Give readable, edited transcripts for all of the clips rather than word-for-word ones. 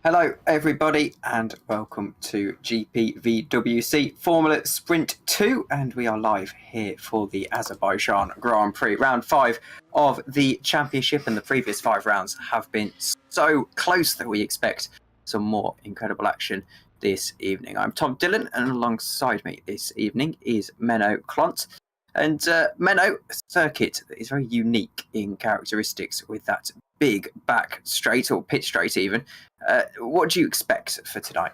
Hello, everybody, and welcome to GPVWC Formula Sprint 2. And we are live here for the Azerbaijan Grand Prix. Round 5 of the championship, and the previous 5 rounds have been so close that we expect some more incredible action this evening. I'm Tom Dillon, and alongside me this evening is Menno Klont. And Menno, a circuit that is very unique in characteristics with that big back straight, or pit straight even. What do you expect for tonight?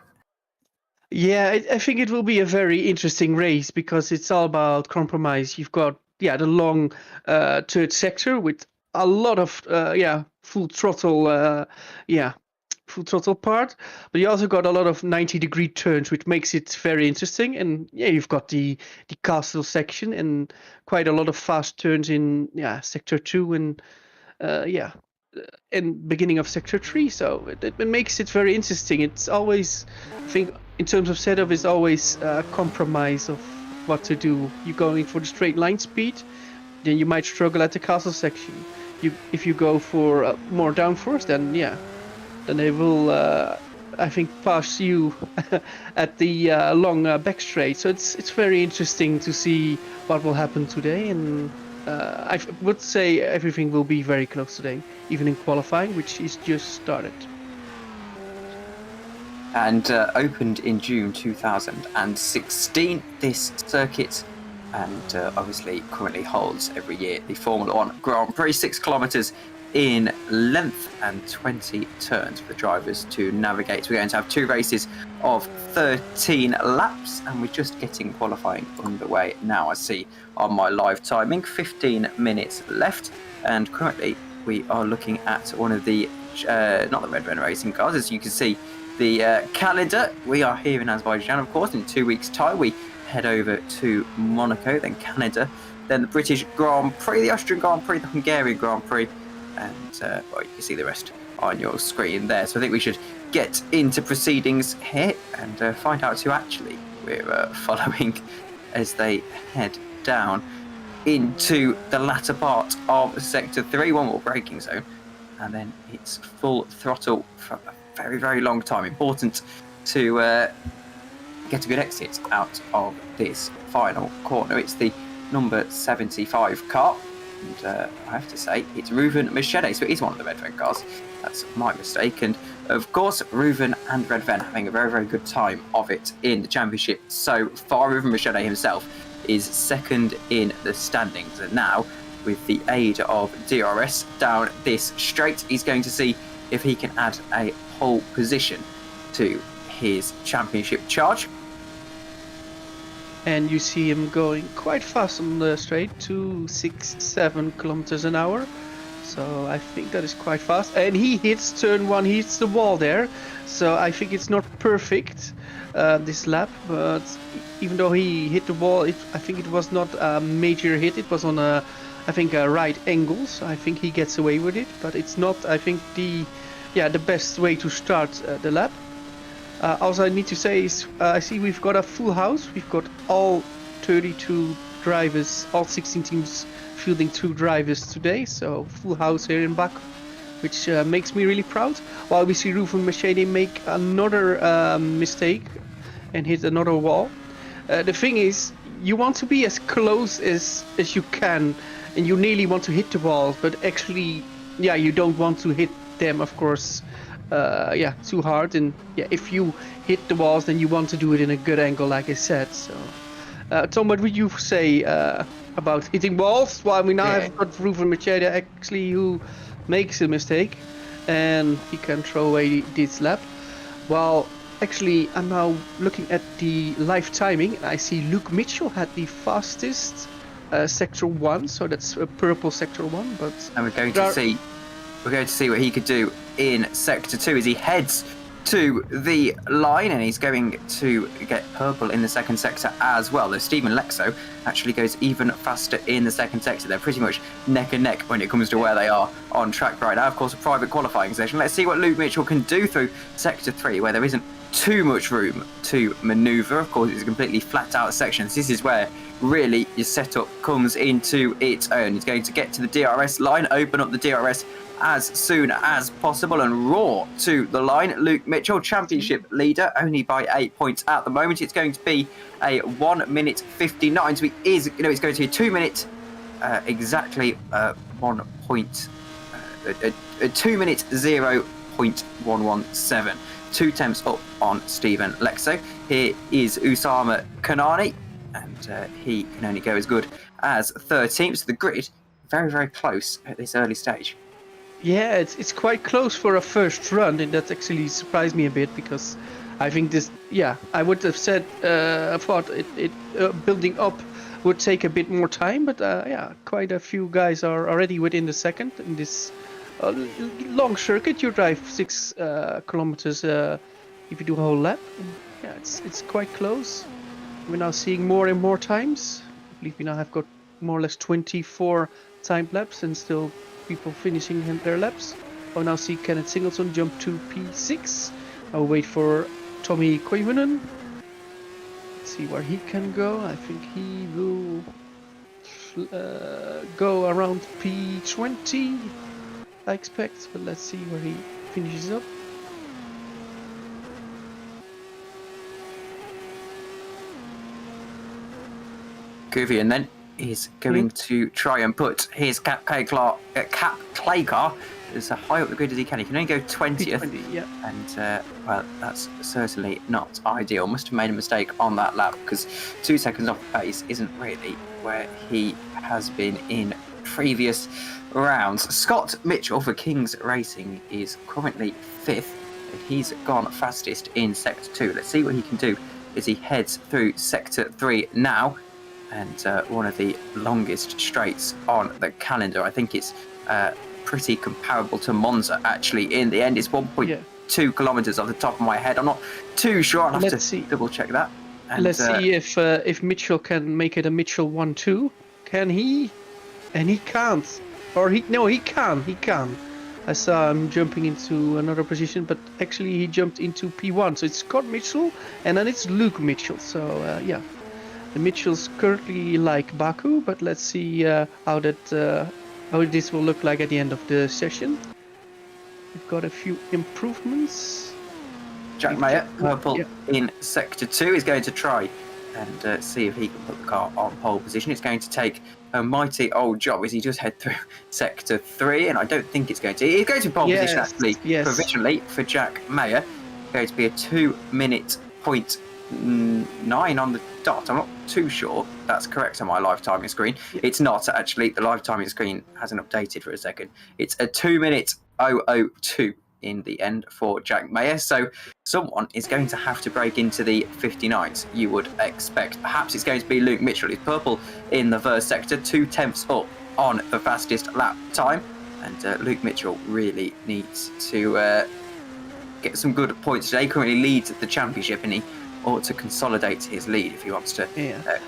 Yeah, I think it will be a very interesting race because it's all about compromise. You've got the long third sector with a lot of full throttle full throttle part, but you also got a lot of 90-degree turns, which makes it very interesting. And you've got the castle section and quite a lot of fast turns in sector 2 and in beginning of sector 3, so it makes it very interesting. It's always, I think, in terms of setup, is always a compromise of what to do. You're going for the straight line speed, then you might struggle at the castle section. If you go for more downforce, then they will I think pass you at the long back straight. So it's very interesting to see what will happen today, and I would say everything will be very close today, even in qualifying, which is just started. And opened in June 2016, this circuit, and obviously currently holds every year the Formula 1 Grand Prix, 6 kilometres in length and 20 turns for the drivers to navigate. We're going to have 2 races of 13 laps, and we're just getting qualifying underway now. I see on my live timing 15 minutes left, and currently we are looking at one of the not the Red Racing cars. As you can see the calendar, we are here in Azerbaijan, of course. In 2 weeks time we head over to Monaco, then Canada, then the British Grand Prix, the Austrian Grand Prix, the Hungarian Grand Prix, and you can see the rest on your screen there. So I think we should get into proceedings here and find out who actually we're following as they head down into the latter part of Sector 3. One more braking zone, and then it's full throttle for a very, very long time. Important to get a good exit out of this final corner. It's the number 75 car. And I have to say, it's Reuven Mercedes, so it is one of the Red cars. That's my mistake. And of course, Reuven and Red having a very, very good time of it in the championship so far. Reuven Mercedes himself is second in the standings. And now, with the aid of DRS down this straight, he's going to see if he can add a pole position to his championship charge. And you see him going quite fast on the straight, 267 kilometers an hour. So I think that is quite fast. And he hits turn 1, he hits the wall there. So I think it's not perfect this lap, but even though he hit the wall, I think it was not a major hit. It was on a right angle. So I think he gets away with it, but it's not, I think, the best way to start the lap. Also, I need to say is I see we've got a full house. We've got all 32 drivers, all 16 teams fielding 2 drivers today. So full house here in Baku, which makes me really proud. While we see Reuven Mercedes make another mistake and hit another wall. The thing is, you want to be as close as you can, and you nearly want to hit the walls, but actually, you don't want to hit them, of course. Too hard, and if you hit the walls, then you want to do it in a good angle, like I said. So, Tom, what would you say about hitting walls? Well, we now have got Reuven Mercedes actually who makes a mistake, and he can throw away this lap. Well, actually, I'm now looking at the live timing, and I see Luke Mitchell had the fastest sector 1, so that's a purple sector 1. But and we're going to see what he could do in sector 2 as he heads to the line, and he's going to get purple in the second sector as well. Though Stephen Lexo actually goes even faster in the second sector. They're pretty much neck and neck when it comes to where they are on track right now. Of course, a private qualifying session. Let's see what Luke Mitchell can do through sector 3, where there isn't too much room to manoeuvre. Of course, it's a completely flat out section. This is where really your setup comes into its own. He's going to get to the DRS line, open up the DRS as soon as possible and roar to the line. Luke Mitchell, championship leader, only by 8 points at the moment. It's going to be a 1 minute 59. So it's going to be a 2 minute exactly 1 point, 2 minute 0.117. 2 tenths up on Stephen Lexo. Here is Usama Kanani, and he can only go as good as 13th. So the grid very, very close at this early stage. Yeah, it's quite close for a first run, and that actually surprised me a bit because I think this, I would have said, I thought it building up would take a bit more time, but quite a few guys are already within the second in this long circuit. You drive 6 kilometers if you do a whole lap. Yeah, it's quite close. We're now seeing more and more times. I believe we now have got more or less 24 timed laps and still people finishing their laps. I'll now see Kenneth Singleton jump to P6. I'll wait for Tommy Koivunen. See where he can go. I think he will go around P20, I expect, but let's see where he finishes up. Guvian then is going to try and put his Cap Clay car as high up the grid as he can. He can only go 20th. And, well, that's certainly not ideal. Must have made a mistake on that lap because 2 seconds off the pace isn't really where he has been in previous rounds. Scott Mitchell for Kings Racing is currently 5th. And he's gone fastest in Sector 2. Let's see what he can do as he heads through Sector 3 now. And one of the longest straights on the calendar. I think it's pretty comparable to Monza, actually, in the end. It's 1.2 kilometres off the top of my head. I'm not too sure. I'll have to double check that. And, let's see if Mitchell can make it a Mitchell 1-2. Can he? And he can't. Or he can. He can. I saw him jumping into another position, but actually he jumped into P1. So it's Scott Mitchell, and then it's Luke Mitchell. So, the Mitchells currently like Baku, but let's see how this will look like at the end of the session. We've got a few improvements. Jack Mayer, purple in Sector 2, is going to try and see if he can put the car on pole position. It's going to take a mighty old job as he just head through Sector 3, and I don't think it's going to. It's going to be pole position, actually, provisionally for Jack Mayer. It's going to be a 2 minute point 9 on the dot. I'm not too sure that's correct on my live timing screen. It's not, actually. The live timing screen hasn't updated for a second. It's a 2 minute 002 in the end for Jack Mayer. So someone is going to have to break into the 59s, you would expect. Perhaps it's going to be Luke Mitchell. He's purple in the first sector, 2 tenths up on the fastest lap time. And Luke Mitchell really needs to get some good points today. He currently leads the championship, and he ought to consolidate his lead if he wants to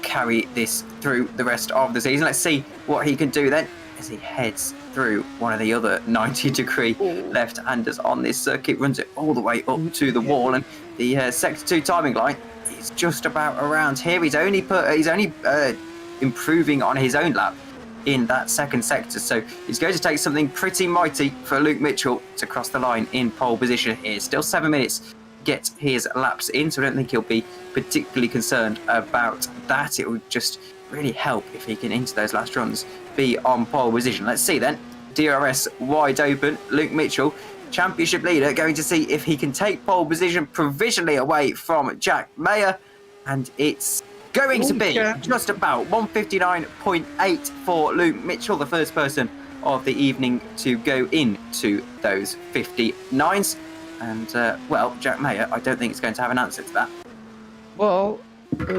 carry this through the rest of the season. Let's see what he can do then as he heads through one of the other 90-degree left-handers on this circuit, runs it all the way up to the wall, and the Sector 2 timing line is just about around here. He's only improving on his own lap in that second sector, so it's going to take something pretty mighty for Luke Mitchell to cross the line in pole position here. Still 7 minutes get his laps in, so I don't think he'll be particularly concerned about that. It would just really help if he can, into those last runs, be on pole position. Let's see then. DRS wide open. Luke Mitchell, championship leader, going to see if he can take pole position provisionally away from Jack Mayer, and it's going to be just about 159.8 for Luke Mitchell, the first person of the evening to go into those 59s. And, well, Jack Mayer, I don't think it's going to have an answer to that. Well,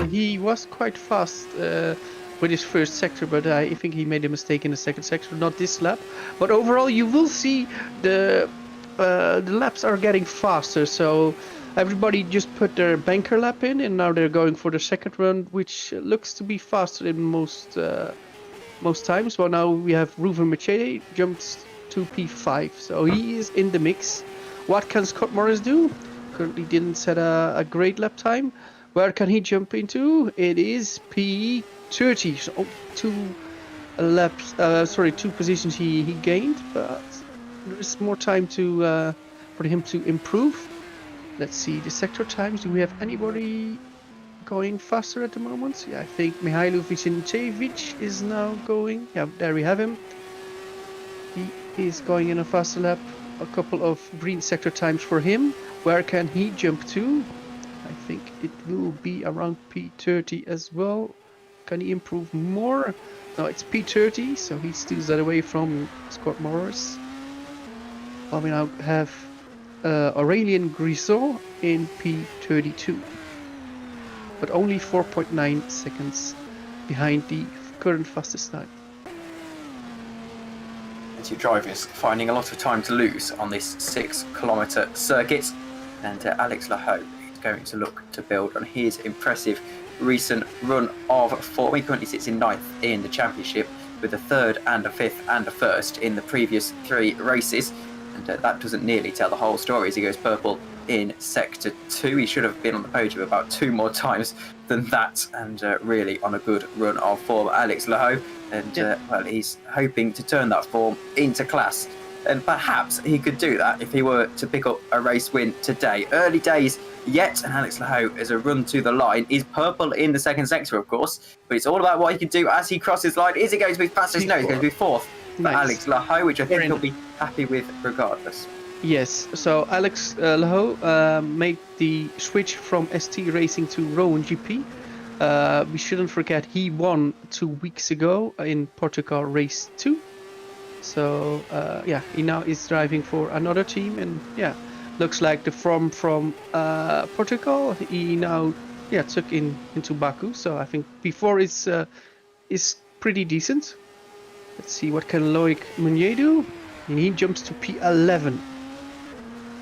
he was quite fast with his first sector, but I think he made a mistake in the second sector, not this lap. But overall, you will see the laps are getting faster. So everybody just put their banker lap in, and now they're going for the second run, which looks to be faster than most times. Well, now we have Ruven Machete jumps to P5, so he is in the mix. What can Scott Morris do? Currently didn't set a great lap time. Where can he jump into? It is P8. P30. So two positions he gained, but there's more time to for him to improve. Let's see the sector times. Do we have anybody going faster at the moment? Yeah, I think Mihailo Vicencevic is now going. Yeah, there we have him. He is going in a faster lap. A couple of green sector times for him. Where can he jump to? I think it will be around P30 as well. Can he improve more? No, it's P30, so he steals that away from Scott Morris. Well, we now have Aurélien Grisot in P32, but only 4.9 seconds behind the current fastest time. And two drivers finding a lot of time to lose on this 6-kilometre circuit, and Alex Lahoe is going to look to build on his impressive recent run of form. He currently sits in 9th in the championship with a 3rd and a 5th and a 1st in the previous 3 races, and that doesn't nearly tell the whole story as he goes purple in sector 2. He should have been on the podium about 2 more times than that, and really on a good run of form, Alex Lahoe, and well, he's hoping to turn that form into class, and perhaps he could do that if he were to pick up a race win today. Early days yet, and Alex Lahoe as a run to the line is purple in the 2nd sector, of course, but it's all about what he can do as he crosses line. Is he going to be fastest? No, he's going to be 4th for Nice. Alex Lahoe, which I think he'll be happy with regardless. Yes, so Alex Lahoe made the switch from ST Racing to Rowan GP. We shouldn't forget he won 2 weeks ago in Portugal race 2. So yeah, he now is driving for another team, and yeah, looks like the form from Portugal he now took into Baku. So I think before is pretty decent. Let's see what can Loic Meunier do. And he jumps to P11.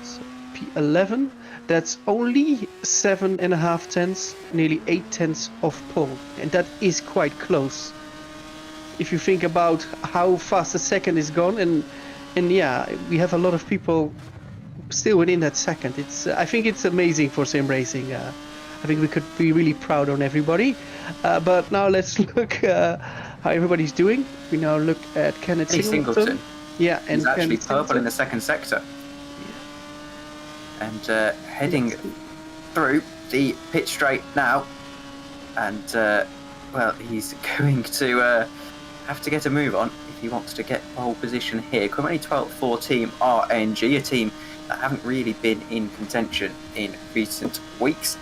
So P11, that's only 7.5 tenths, nearly 8 tenths of pole, and that is quite close. If you think about how fast a second is gone, and yeah, we have a lot of people still within that second. It's I think it's amazing for sim racing. I think we could be really proud on everybody. But now let's look how everybody's doing. We now look at Kenneth Singleton. Yeah, and he's actually Kenneth purple Singleton. in the 2nd sector. Yeah. And heading through the pit straight now, and well, he's going to have to get a move on if he wants to get pole position here. Currently 12th for Team RNG, a team that haven't really been in contention in recent weeks,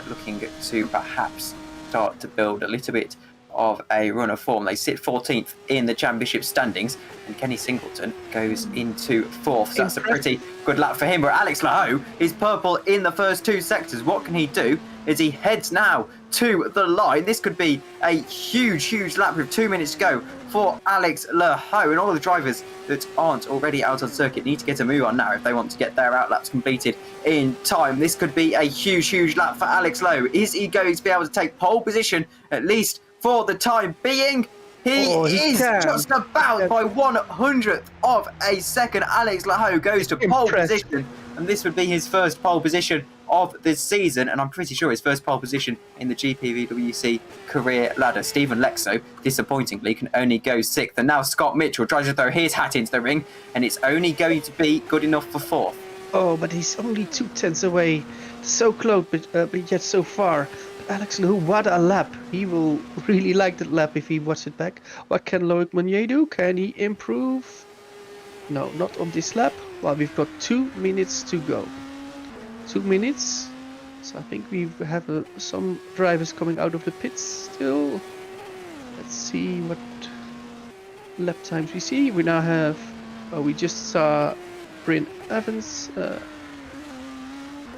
looking to perhaps start to build a little bit of a run of form. They sit 14th in the championship standings, and Kenny Singleton goes into 4th. So that's a pretty good lap for him. But Alex Lahoe is purple in the first 2 sectors. What can he do as he heads now to the line? This could be a huge lap with 2 minutes to go for Alex Lahoe, and all the drivers that aren't already out on circuit need to get a move on now if they want to get their outlaps completed in time. This could be a huge lap for Alex Lahoe. Is he going to be able to take pole position at least for the time being? He is just about by 1/100th of a second. Alex Lahoe goes to pole position, and this would be his first pole position of the season, and I'm pretty sure his first pole position in the GPVWC career ladder. Stephen Lexo, disappointingly, can only go 6th, and now Scott Mitchell tries to throw his hat into the ring, and it's only going to be good enough for 4th. Oh, but he's only 2 tenths away, so close, but yet so far. Alex Lahoe, what a lap. He will really like that lap if he watches it back. What can Loic Meunier do? Can he improve? No, not on this lap. Well, we've got 2 minutes to go. 2 minutes. So I think we have some drivers coming out of the pits still. Let's see what lap times we see. We now have... Oh, we just saw Bryn Evans.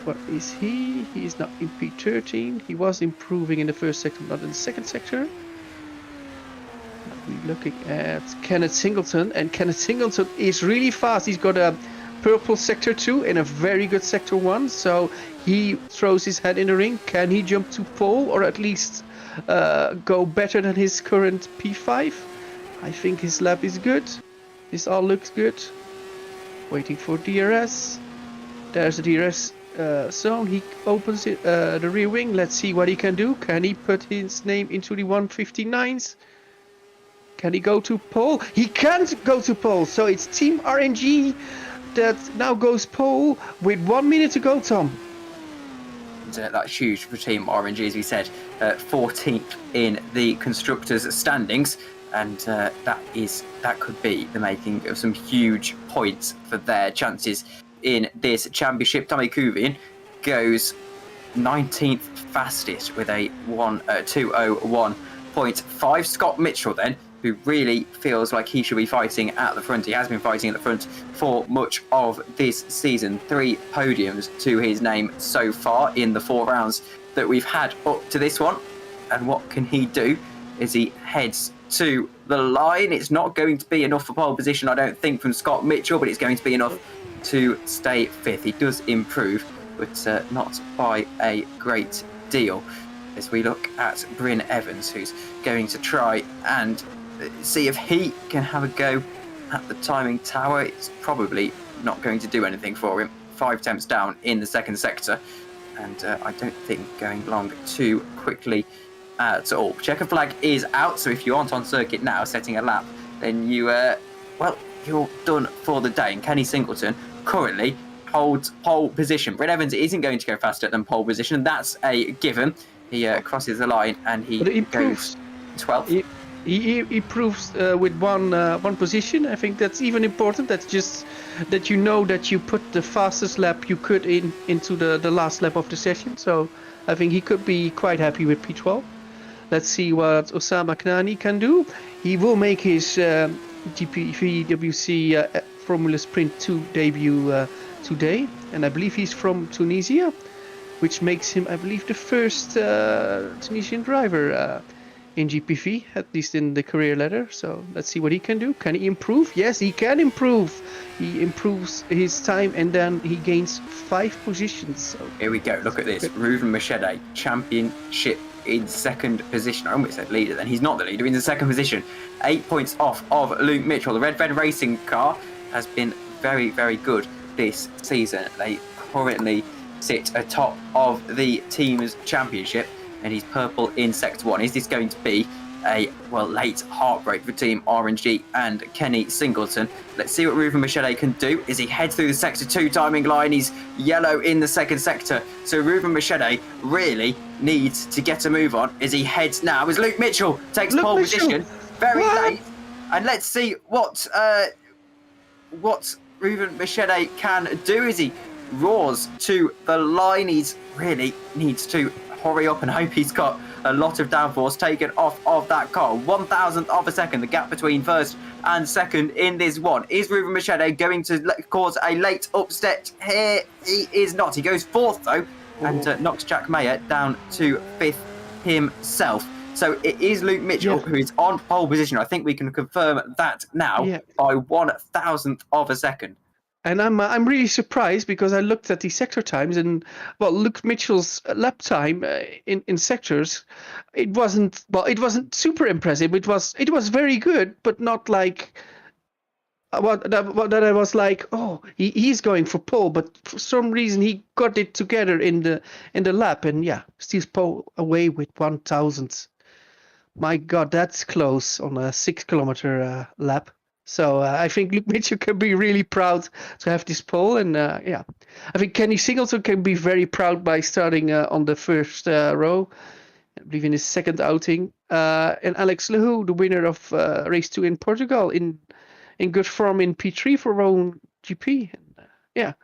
What is he? He is now in P13. He was improving in the first sector, not in the second sector. We're looking at Kenneth Singleton, and Kenneth Singleton is really fast. He's got a purple sector 2 and a very good sector 1, so he throws his head in the ring. Can he jump to pole, or at least go better than his current P5? I think his lap is good. This all looks good. Waiting for DRS. There's the DRS zone. He opens it, the rear wing. Let's see what he can do. Can he put his name into the 159s? Can he go to pole? He can't go to pole. So it's Team RNG that now goes pole with 1 minute to go, Tom. That's huge for Team RNG, as we said, 14th in the constructors' standings, and that could be the making of some huge points for their chances in this championship. Tommy Kuvian goes 19th fastest with a 2:01.5. Scott Mitchell then, who really feels like he should be fighting at the front. He has been fighting at the front for much of this season. 3 podiums to his name so far in the 4 rounds that we've had up to this one. And what can he do as he heads to the line? It's not going to be enough for pole position, I don't think, from Scott Mitchell, but it's going to be enough to stay 5th. He does improve, but not by a great deal. As we look at Bryn Evans, who's going to try and see if he can have a go at the timing tower. It's probably not going to do anything for him. 5 attempts down in the second sector, and I don't think going long too quickly at all. Checker flag is out, so if you aren't on circuit now setting a lap, then you're done for the day. And Kenny Singleton currently holds pole position. Bryn Evans isn't going to go faster than pole position. That's a given. He crosses the line and he goes 12th. He proves with one position. I think that's even important. That's just that you know that you put the fastest lap you could into the last lap of the session. So I think he could be quite happy with P12. Let's see what Osama Knani can do. He will make his GPVWC Formula Sprint 2 debut today, and I believe he's from Tunisia, which makes him, I believe, the first Tunisian driver in GPV, at least in the career ladder. So let's see what he can do. Can he improve? Yes, he can improve. He improves his time and then he gains 5 positions. So here we go. Look at this. Ruven Machete, championship in second position. I almost said leader then. He's not the leader. He's in second position. 8 points off of Luke Mitchell. The Red Ven Racing car has been very, very good this season. They currently sit atop of the team's championship, and he's purple in sector 1. Is this going to be a late heartbreak for Team RNG and Kenny Singleton? Let's see what Ruven Machete can do as he heads through the sector 2 timing line. He's yellow in the second sector, so Ruven Machete really needs to get a move on as he heads now as Luke Mitchell takes pole position very late. And let's see what Ruven Machete can do as he roars to the line. He's really needs to hurry up and hope he's got a lot of downforce taken off of that car. 1,000th of a second, the gap between first and second in this one. Is Ruven Machete going to cause a late upset here? He is not. He goes 4th though, and knocks Jack Mayer down to 5th himself. So it is Luke Mitchell who is on pole position. I think we can confirm that now by 1,000th of a second. And I'm really surprised because I looked at the sector times and Luke Mitchell's lap time in sectors, it wasn't super impressive. It was very good, but not like what I was like, oh, he's going for pole, but for some reason he got it together in the lap, and steals pole away with 1,000. My God, that's close on a 6-kilometer lap. So I think Luke Mitchell can be really proud to have this pole, and I think Kenny Singleton can be very proud by starting on the first row, I believe in his second outing. And Alex Lehoux, the winner of race 2 in Portugal, in good form in P3 for Rome GP, and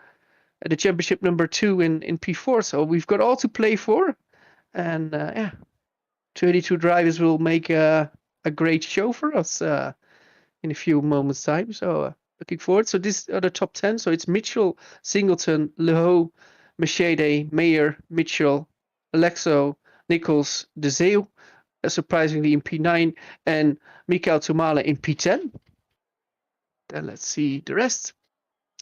the championship number 2 in P4. So we've got all to play for, and 22 drivers will make a great show for us in a few moments' time. So looking forward. So these are the top 10. So it's Mitchell, Singleton, Lehoux, Machete, Mayer, Mitchell, Alexo, Nichols, De Zeeuw, surprisingly in P9, and Mikael Tumala in P10. Then let's see the rest.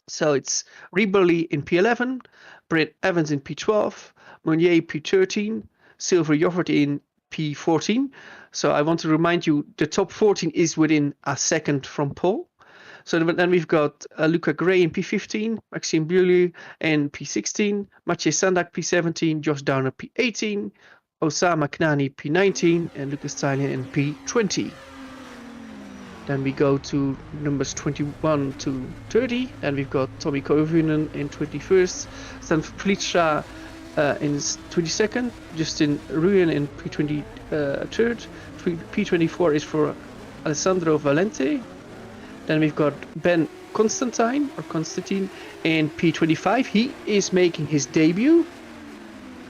So it's Riboli in P11, Brett Evans in P12, Meunier P13, Silver Joffert in P14. So I want to remind you, the top 14 is within a second from pole. So then we've got Luca Gray in P15, Maxime Beaulieu in P16, Maciej Sandak P17, Josh Downer P18, Osama Knani P19, and Lucas Stylian in P20. Then we go to numbers 21 to 30. Then we've got Tommy Koivunen in 21st, Stan Felicia in 22nd, Justin Ruyen in P23rd, P24 is for Alessandro Valente. Then we've got Ben Constantine in P25. He is making his debut.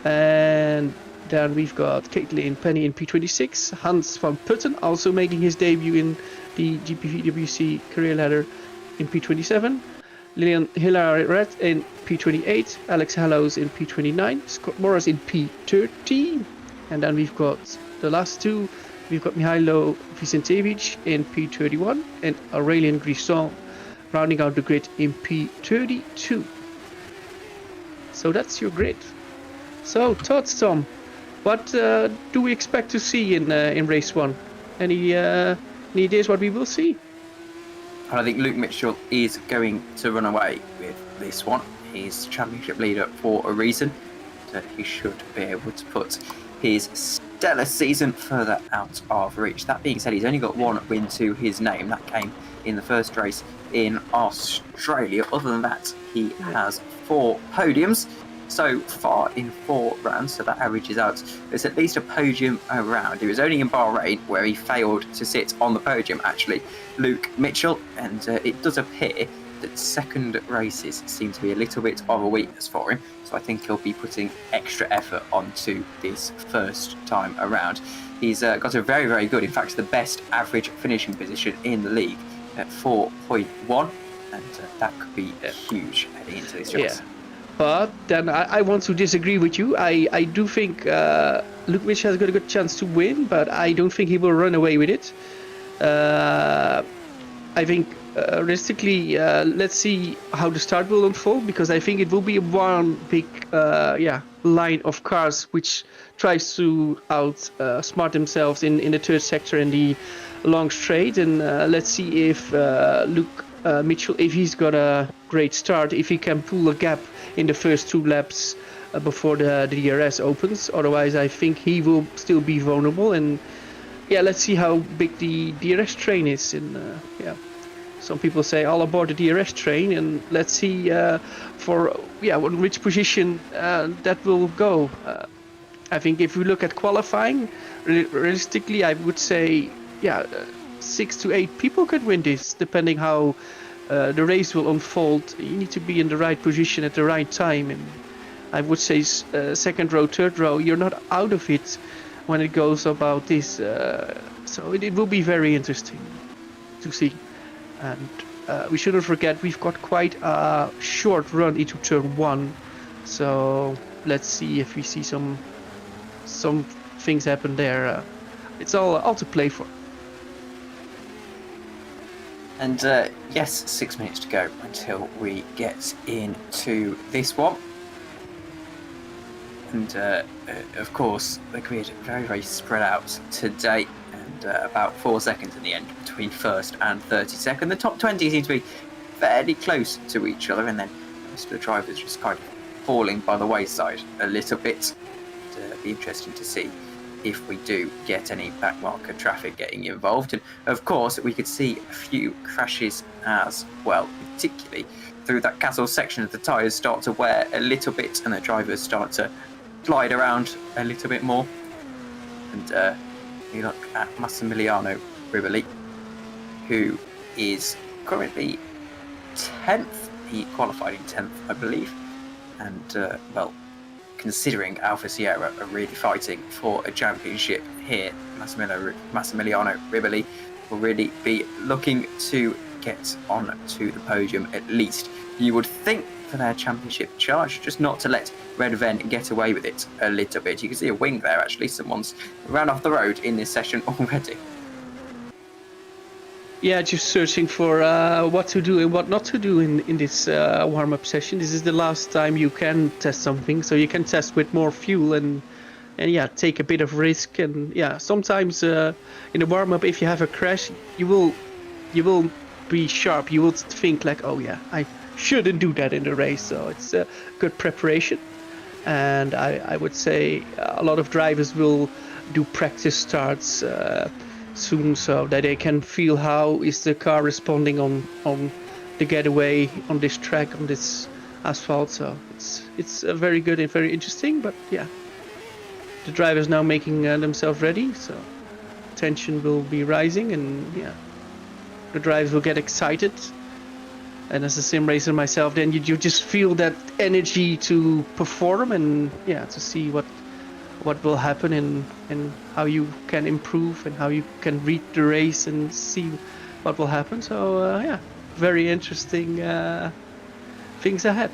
And then we've got Caitlin Penny in P26. Hans van Putten also making his debut in the GPVWC career ladder in P27. Lillian Hilary Red in P28. Alex Hallows in P29. Scott Morris in P30. And then we've got the last two. We've got Mihailo Vicentevic in P31 and Aurélien Grisson rounding out the grid in P32. So that's your grid. So thoughts, Tom? What do we expect to see in race 1? Any ideas what we will see? I think Luke Mitchell is going to run away with this one. He's championship leader for a reason. So he should be able to put his stellar season further out of reach. That being said, he's only got one win to his name. That came in the first race in Australia. Other than that, he has 4 podiums so far in 4 rounds, so that averages out. There's at least a podium around. It was only in Bahrain where he failed to sit on the podium, actually, Luke Mitchell, and it does appear that second races seem to be a little bit of a weakness for him, so I think he'll be putting extra effort onto this first time around. He's got a very, very good, in fact, the best average finishing position in the league at 4.1, and that could be huge heading into this race. Yeah. But then I want to disagree with you. I do think Luke Mitchell has got a good chance to win, but I don't think he will run away with it. I think realistically, let's see how the start will unfold, because I think it will be one big line of cars which tries to outsmart themselves in the third sector in the long straight. And let's see if Luke Mitchell, if he's got a great start, if he can pull a gap in the first 2 laps before the DRS opens. Otherwise, I think he will still be vulnerable. And yeah, let's see how big the DRS train is. And some people say all aboard the DRS train, and let's see which position that will go. I think if we look at qualifying, realistically, I would say 6 to 8 people could win this, depending how the race will unfold. You need to be in the right position at the right time, and I would say second row, third row, you're not out of it when it goes about this. So it will be very interesting to see. And we shouldn't forget we've got quite a short run into turn 1, so let's see if we see some things happen there. It's all to play for. And yes, 6 minutes to go until we get into this one. And of course, the grid very, very spread out today, and about 4 seconds in the end between first and 32nd. The top 20 seems to be fairly close to each other, and then most of the drivers just kind of falling by the wayside a little bit. It'll be interesting to see if we do get any backmarker traffic getting involved. And of course, we could see a few crashes as well, particularly through that Castle section as the tyres start to wear a little bit and the drivers start to glide around a little bit more. And you look at Massimiliano Riboli, who is currently 10th. He qualified in 10th, I believe. And considering Alfa Sierra are really fighting for a championship here, Massimiliano Riboli will really be looking to get on to the podium at least. You would think for their championship charge, just not to let Red Ven get away with it a little bit. You can see a wing there, actually. Someone's ran off the road in this session already. Yeah, just searching for what to do and what not to do in this warm-up session. This is the last time you can test something, so you can test with more fuel and take a bit of risk. And sometimes in the warm-up, if you have a crash, you will be sharp. You would think like, oh yeah, I shouldn't do that in the race. So it's a good preparation. And I would say a lot of drivers will do practice starts soon, so that they can feel how is the car responding on the getaway on this track, on this asphalt. So it's very good and very interesting. But yeah, the drivers now making themselves ready, so tension will be rising, and yeah, the drivers will get excited. And as a sim racer myself, then you just feel that energy to perform and yeah, to see what will happen and how you can improve and how you can read the race and see what will happen. So yeah, very interesting things ahead.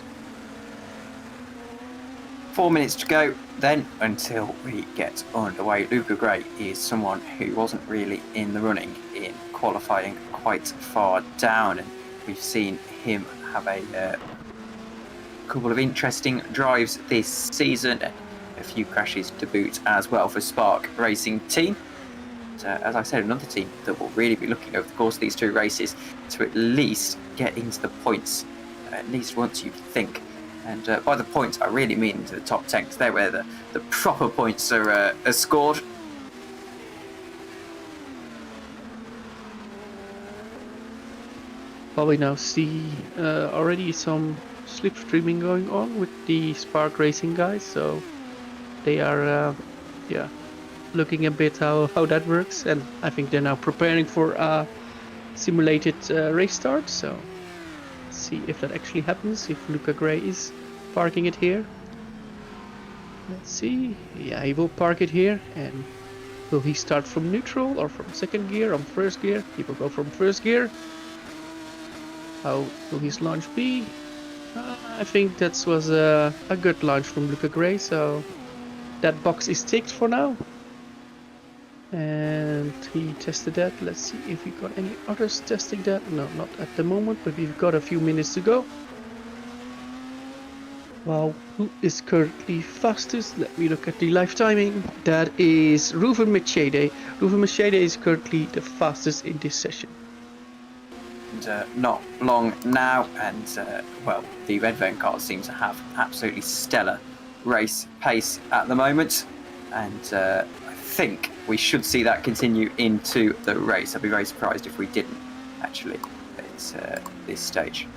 4 minutes to go then until we get underway. Luca Gray is someone who wasn't really in the running in qualifying, quite far down, and we've seen him have a couple of interesting drives this season, a few crashes to boot as well for Spark Racing Team. So, as I said, another team that will really be looking over the course of these two races to at least get into the points, at least once you think. And by the points, I really mean into the top 10, because they're where the proper points are scored. Well, we now see already some slipstreaming going on with the Spark Racing guys, so they are yeah, looking a bit how that works, and I think they're now preparing for a simulated race start. So let's see if that actually happens, if Luca Gray is parking it here. Let's see. Yeah, he will park it here. And will he start from neutral or from second gear, or first gear? He will go from first gear. How will his launch be? I think that was a good launch from Luca Gray, so that box is ticked for now. And he tested that. Let's see if we got any others testing that. No, not at the moment, but we've got a few minutes to go. Well, who is currently fastest? Let me look at the live timing. That is Ruven Machede. Ruven Machede is currently the fastest in this session. And not long now, and well, the Redvern cars seem to have absolutely stellar race pace at the moment, and I think we should see that continue into the race. I'd be very surprised if we didn't, actually, at this stage.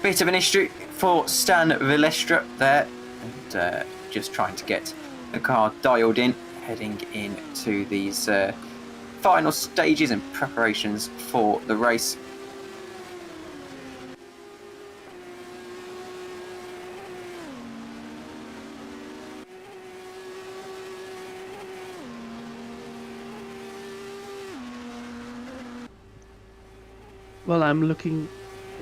Bit of an issue for Stan Villestra there, and just trying to get the car dialed in, heading into these final stages and preparations for the race. Well, I'm looking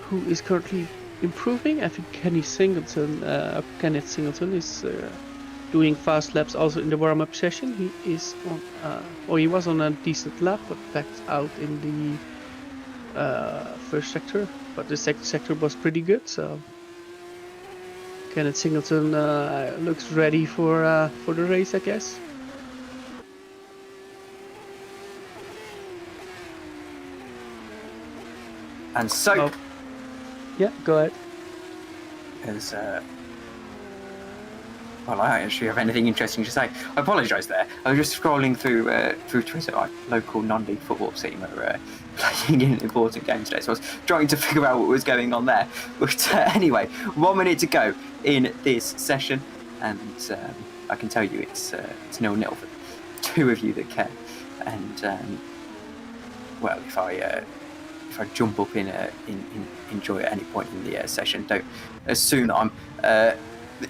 who is currently improving. I think Kenneth Singleton is doing fast laps also in the warm-up session. He is on, or he was on a decent lap, but backed out in the first sector. But the second sector was pretty good, so Kenneth Singleton looks ready for the race, I guess. And so, yeah, go ahead. As well, I don't actually have anything interesting to say. I apologise there. I was just scrolling through Twitter. Our local non-league football team are playing an important game today, so I was trying to figure out what was going on there. But anyway, 1 minute to go in this session, and I can tell you it's 0-0 for two of you that care. And well, if I jump up in joy at any point in the session, don't assume that I'm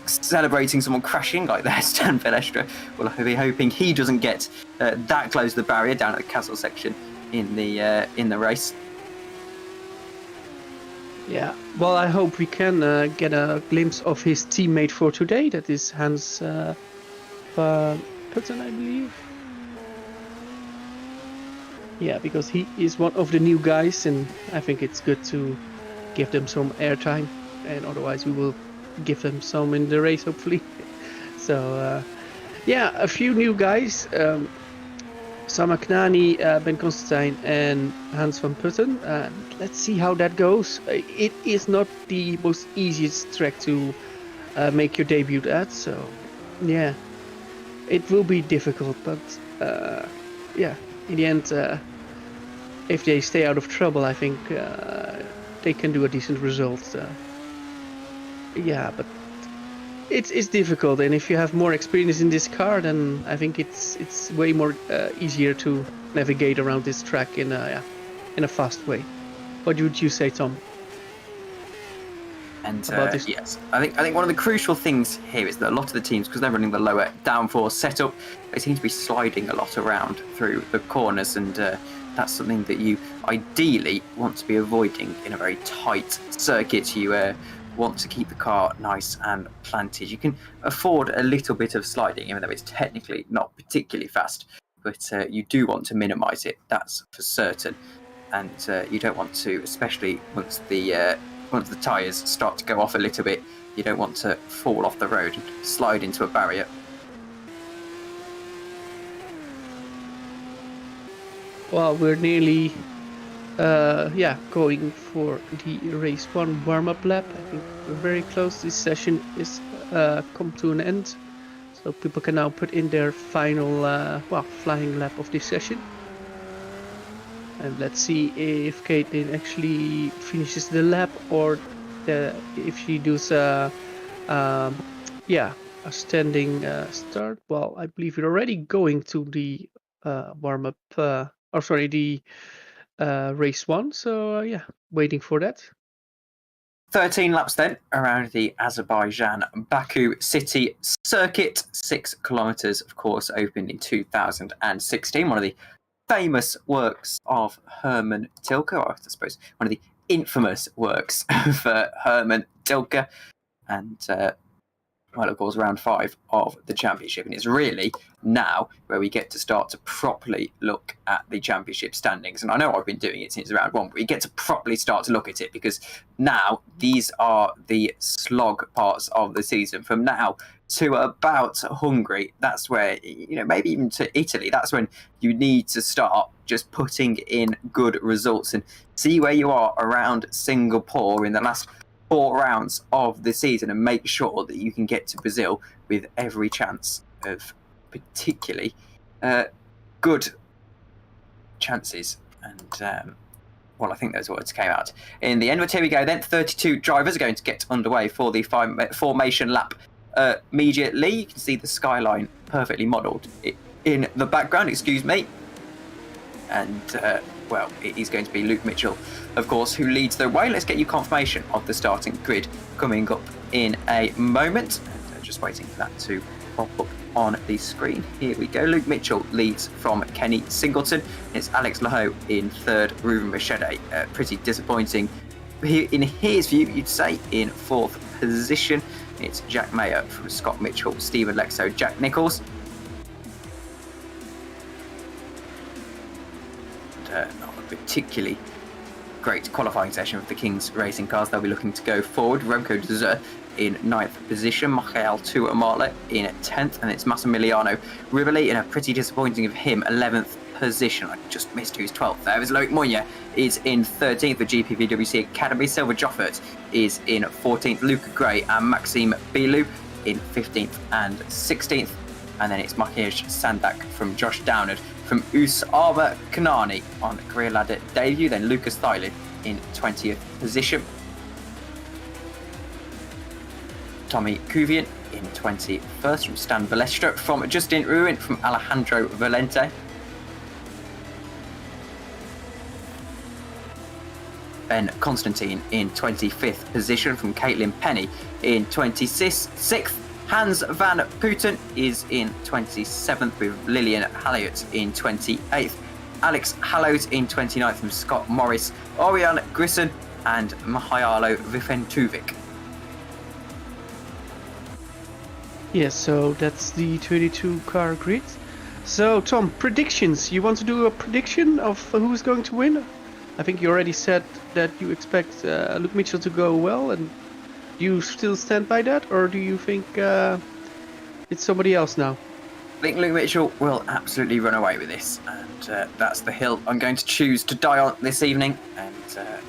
celebrating someone crashing like that. Stan Villestra will be hoping he doesn't get that close to the barrier down at the castle section in the race. Yeah, well, I hope we can get a glimpse of his teammate for today. That is Hans Putten, I believe. Yeah, because he is one of the new guys, and I think it's good to give them some airtime, and otherwise we will give them some in the race, hopefully. So, yeah, a few new guys. Sam Knani, Ben Constantine, and Hans van Putten. Let's see how that goes. It is not the most easiest track to make your debut at, so yeah, it will be difficult. But yeah, in the end, if they stay out of trouble, I think they can do a decent result. Yeah, but it's difficult, and if you have more experience in this car, then I think it's way more easier to navigate around this track in a fast way. What would you say, Tom? And About this? yes, I think one of the crucial things here is that a lot of the teams, because they're running the lower downforce setup, they seem to be sliding a lot around through the corners, and that's something that you ideally want to be avoiding in a very tight circuit. You want to keep the car nice and planted. You can afford a little bit of sliding, even though it's technically not particularly fast, but you do want to minimise it, that's for certain. And you don't want to, especially once the tyres start to go off a little bit, you don't want to fall off the road and slide into a barrier. Well, we're nearly going for the race 1 warm-up lap. I think we're very close. This session is come to an end, so people can now put in their final flying lap of this session. And let's see if Caitlin actually finishes the lap, or if she does a standing start. Well, I believe we're already going to the warm-up, the race 1. So yeah, waiting for that. 13 laps then around the Azerbaijan Baku city circuit. 6 kilometers, of course, opened in 2016. One of the famous works of Herman Tilke, or I suppose one of the infamous works of Herman Tilke, and of course, round 5 of the championship. And it's really now where we get to start to properly look at the championship standings. And I know I've been doing it since round 1, but we get to properly start to look at it, because now these are the slog parts of the season. From now to about Hungary, that's where, maybe even to Italy, that's when you need to start just putting in good results and see where you are around Singapore in the last 4 rounds of the season, and make sure that you can get to Brazil with every chance of particularly good chances. And I think those words came out in the end. But here we go then. 32 drivers are going to get underway for the formation lap immediately. You can see the skyline perfectly modelled in the background, excuse me. And it is going to be Luke Mitchell, of course, who leads the way. Let's get you confirmation of the starting grid coming up in a moment. And just waiting for that to pop up on the screen. Here we go. Luke Mitchell leads from Kenny Singleton. It's Alex Laho in 3rd, Ruben Machete. Pretty disappointing in his view, you'd say. In 4th position, it's Jack Mayer from Scott Mitchell, Stephen Lexo, Jack Nichols. Not a particularly great qualifying session for the King's racing cars. They'll be looking to go forward. Remco de Zer in 9th position, Michael Tuamala in 10th, and it's Massimiliano Rivoli in a pretty disappointing of him 11th position. I just missed who's 12th there. It was Loic Moya is in 13th for GPVWC Academy. Silver Joffert is in 14th. Luca Gray and Maxime Bilou in 15th and 16th. And then it's Mahesh Sandak from Josh Downard from Usama Kanani on career ladder debut. Then Lucas Thylin in 20th position. Tommy Cuvian in 21st from Stan Valestra. From Justin Ruin from Alejandro Valente. Ben Constantine in 25th position from Caitlin Penny in 26th. Hans van Putten is in 27th with Lillian Halliot in 28th. Alex Hallows in 29th from Scott Morris, Orion Grisson and Mihailo Vicentuvic. Yeah, so that's the 22 car grid. So, Tom, predictions. You want to do a prediction of who's going to win? I think you already said that you expect Luke Mitchell to go well, and do you still stand by that, or do you think it's somebody else now? I think Luke Mitchell will absolutely run away with this, and that's the hill I'm going to choose to die on this evening. And,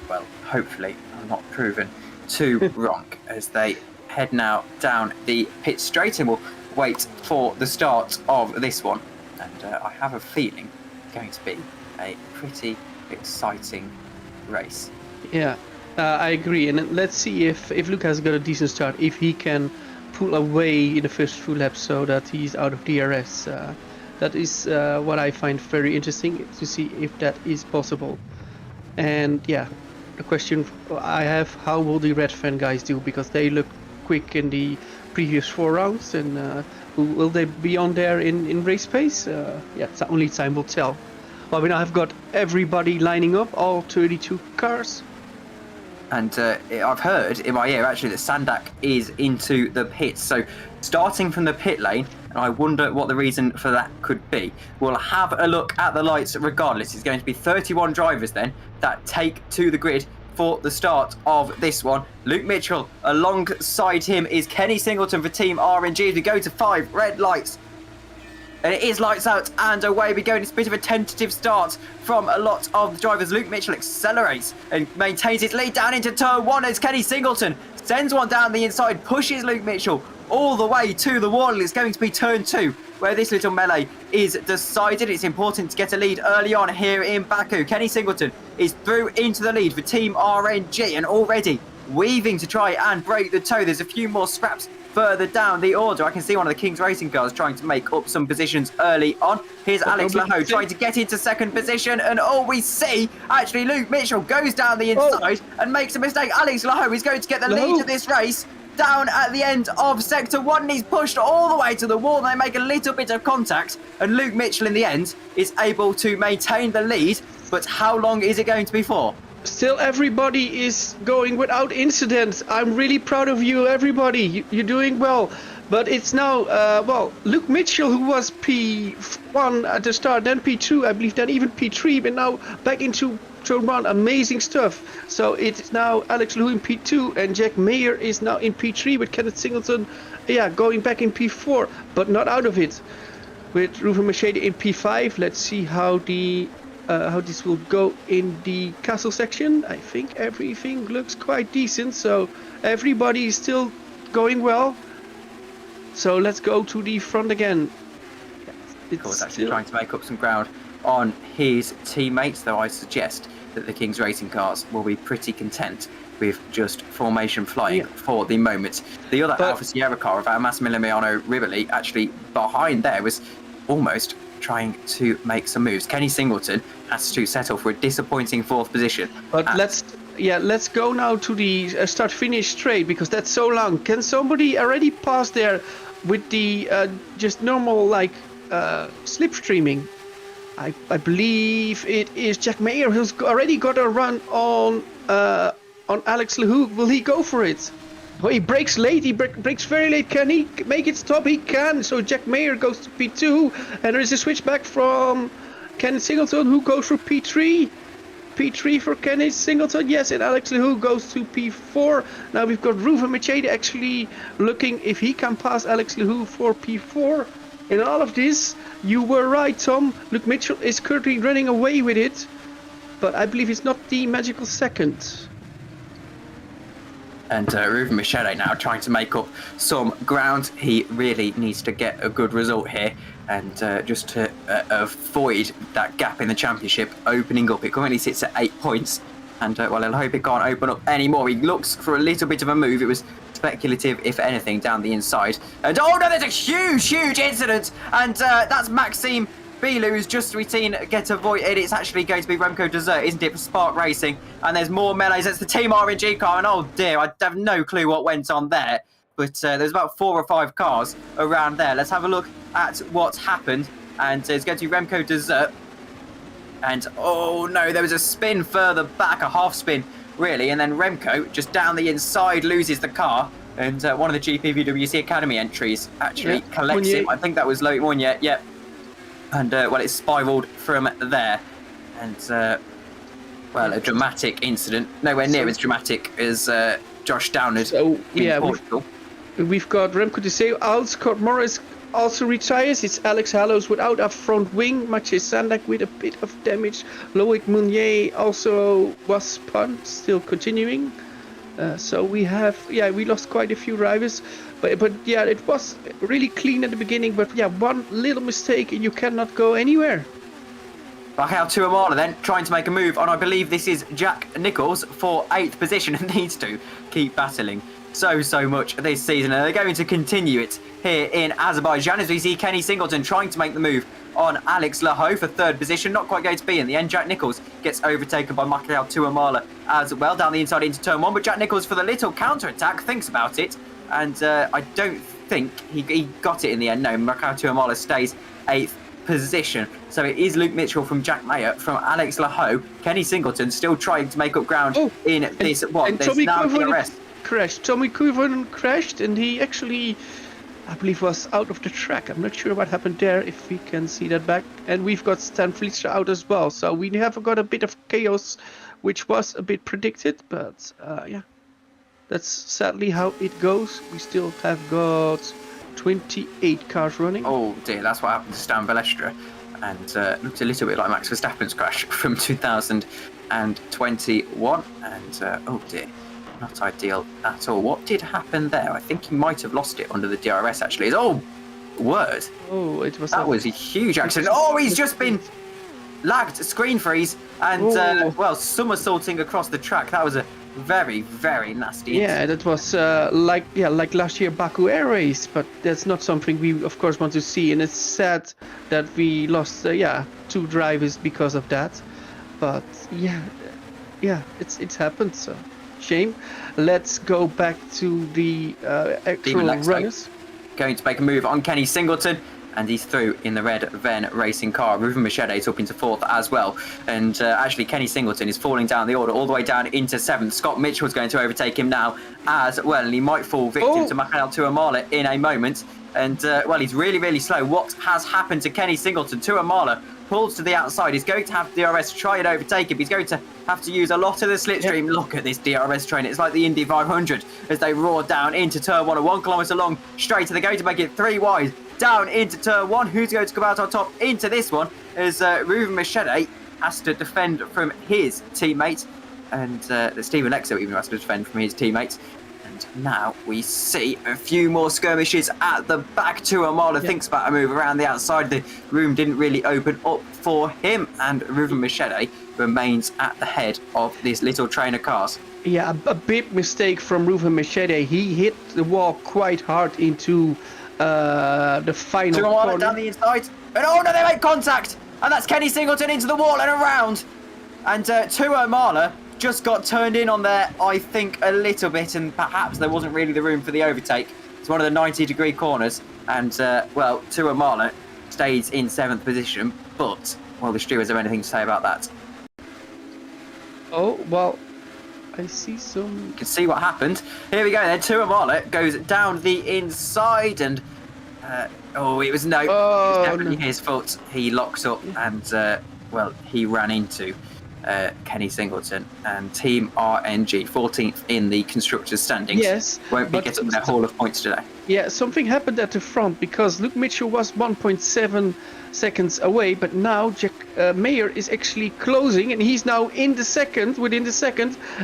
well, hopefully I'm not proven too wrong as they head now down the pit straight, and we'll wait for the start of this one. And I have a feeling it's going to be a pretty exciting race. Yeah, I agree. And let's see if Luke has got a decent start, if he can pull away in the first few laps so that he's out of DRS. That is what I find very interesting, to see if that is possible. And yeah, the question I have, how will the Red Fan guys do? Because they look quick in the previous 4 rounds, and will they be on there in race pace? Yeah, only time will tell. Well, we now have got everybody lining up, all 32 cars. And I've heard in my ear actually that Sandak is into the pits. So starting from the pit lane, and I wonder what the reason for that could be. We'll have a look at the lights regardless. It's going to be 31 drivers then that take to the grid for the start of this one. Luke Mitchell, alongside him is Kenny Singleton for Team RNG as we go to 5 red lights. And it is lights out and away we go. It's a bit of a tentative start from a lot of the drivers. Luke Mitchell accelerates and maintains his lead down into turn 1 as Kenny Singleton sends one down the inside, pushes Luke Mitchell all the way to the wall. It's going to be turn 2 where this little melee is decided. It's important to get a lead early on here in Baku. Kenny Singleton is through into the lead for Team RNG and already weaving to try and break the toe. There's a few more scraps further down the order. I can see one of the King's Racing cars trying to make up some positions early on. Here's Alex Laho trying to get into second position, and all we see, actually, Luke Mitchell goes down the inside and makes a mistake. Alex Laho is going to get the lead of this race down at the end of sector 1. He's pushed all the way to the wall. They make a little bit of contact, and Luke Mitchell in the end is able to maintain the lead. But how long is it going to be for? Still, everybody is going without incident. I'm really proud of you, everybody. You're doing well. But it's now, well, Luke Mitchell, who was P1 at the start, then P2, I believe, then even P3, but now back into turn 1. Amazing stuff. So it's now Alex Lou in P2, and Jack Mayer is now in P3 with Kenneth Singleton, yeah, going back in P4, but not out of it. With Ruben Machete in P5, let's see how this will go in the castle section. I think everything looks quite decent, so everybody is still going well. So let's go to the front again. Of course, actually trying to make up some ground on his teammates, though I suggest that the King's Racing cars will be pretty content with just formation flying for the moment. The other Alfa Sierra car of our Massimiliano Riboli, actually behind there, was almost trying to make some moves. Kenny Singleton has to settle for a disappointing 4th position. But let's go now to the start-finish straight, because that's so long. Can somebody already pass there with the just normal like slipstreaming? I believe it is Jack Mayer who's already got a run on Alex Lehoux. Will he go for it? Well, he brakes late, he brakes very late. Can he make it stop? He can. So Jack Mayer goes to P2, and there is a switch back from Kenneth Singleton, who goes for P3. P3 for Kenneth Singleton, yes, and Alex Lehoux goes to P4. Now we've got Ruven Machete actually looking if he can pass Alex Lehoux for P4. In all of this, you were right, Tom. Luke Mitchell is currently running away with it, but I believe it's not the magical second. And Ruben Machete now trying to make up some ground. He really needs to get a good result here, and just to avoid that gap in the championship opening up. It currently sits at 8 points, and well, I hope it can't open up anymore. He looks for a little bit of a move. It was speculative, if anything, down the inside. And oh no, there's a huge incident, and that's Maxime Bilou who's just seen get avoided. It's actually going to be Remco Desert, isn't it, for Spark Racing? And there's more melees. It's the Team RNG car, and oh dear, I have no clue what went on there. But there's about 4 or 5 cars around there. Let's have a look at what's happened. And it's going to be Remco Desert. And oh no, there was a spin further back, a half spin really, and then Remco just down the inside loses the car. And one of the GPVWC Academy entries actually collects him. I think that was Loic Mounier. Yep. And, well, it spiralled from there. And, well, a dramatic incident. Nowhere near as dramatic as Josh Downard in Portugal. We've got Remco de Seu out, Scott Morris also retires. It's Alex Hallows without a front wing. Mathieu Sandak with a bit of damage. Loic Meunier also was spun, still continuing. So we have, we lost quite a few drivers. But yeah, it was really clean at the beginning. But yeah, one little mistake and you cannot go anywhere. Back out to Amala then, trying to make a move on, I believe this is Jack Nicholls for 8th position and needs to keep battling so much this season. And they're going to continue it here in Azerbaijan as we see Kenny Singleton trying to make the move on Alex Laho for 3rd position. Not quite going to be in the end. Jack Nicholls gets overtaken by Mikhail Tuamala as well down the inside into turn 1. But Jack Nicholls for the little counter-attack thinks about it. And I don't think he got it in the end. No, Mikhail Tuamala stays 8th position. So it is Luke Mitchell from Jack Mayer, from Alex Laho. Kenny Singleton still trying to make up ground in this one. There's now DRS. Crashed. Tommy Kuivonen crashed and he actually, I believe, was out of the track. I'm not sure what happened there, if we can see that back. And we've got Stan Vlietstra out as well. So we have got a bit of chaos, which was a bit predicted. But yeah, that's sadly how it goes. We still have got 28 cars running. Oh dear, that's what happened to Stan Vlietstra. And looked a little bit like Max Verstappen's crash from 2021. And oh dear. Not ideal at all. What did happen there? I think he might have lost it under the DRS actually. Word. Oh, it was. That was a huge accident. Oh, he's just been lagged, screen freeze, and well, somersaulting across the track. That was a very nasty incident. Yeah, that was like last year Baku Air Race, but that's not something we of course want to see. And it's sad that we lost 2 drivers because of that. But yeah, it's happened. So. Shame. Let's go back to the actual runners. Going to make a move on Kenny Singleton, and he's through in the red Ven racing car. Ruben Mercedes up into 4th as well. And actually, Kenny Singleton is falling down the order all the way down into 7th. Scott Mitchell's going to overtake him now as well, and he might fall victim to Mikhail Tuamala in a moment. And well, he's really slow. What has happened to Kenny Singleton? Tuamala pulls to the outside. He's going to have DRS try and overtake him. He's going to have to use a lot of the slipstream. Yep. Look at this DRS train. It's like the Indy 500 as they roar down into turn 1 and 1 kilometre long straight. And they're going to make it 3 wide down into turn 1. Who's going to come out on top into this one as Ruben Mercedes has to defend from his teammate. And Stephen Lexo even has to defend from his teammates. Now we see a few more skirmishes at the back. Tuamala thinks about a move around the outside. The room didn't really open up for him, and Ruben Mercedes remains at the head of this little train of cars. Yeah, a big mistake from Ruben Mercedes. He hit the wall quite hard into the final corner. Down the inside, and oh no, they make contact, and that's Kenny Singleton into the wall and around, and Tuamala just got turned in on there, I think, a little bit, and perhaps there wasn't really the room for the overtake. It's one of the 90-degree corners, and, well, Tuamala stays in 7th position, but, well, the stewards have anything to say about that. Oh, well, I see some... You can see what happened. Here we go then, Tuamala goes down the inside, and, oh, it was it was definitely his fault. He locked up, and, well, he ran into... Kenny Singleton and Team RNG 14th in the constructors standings. Yes, won't be getting their haul of points today. Yeah, something happened at the front because Luke Mitchell was 1.7 seconds away, but now Jack Mayer is actually closing, and he's now within the second,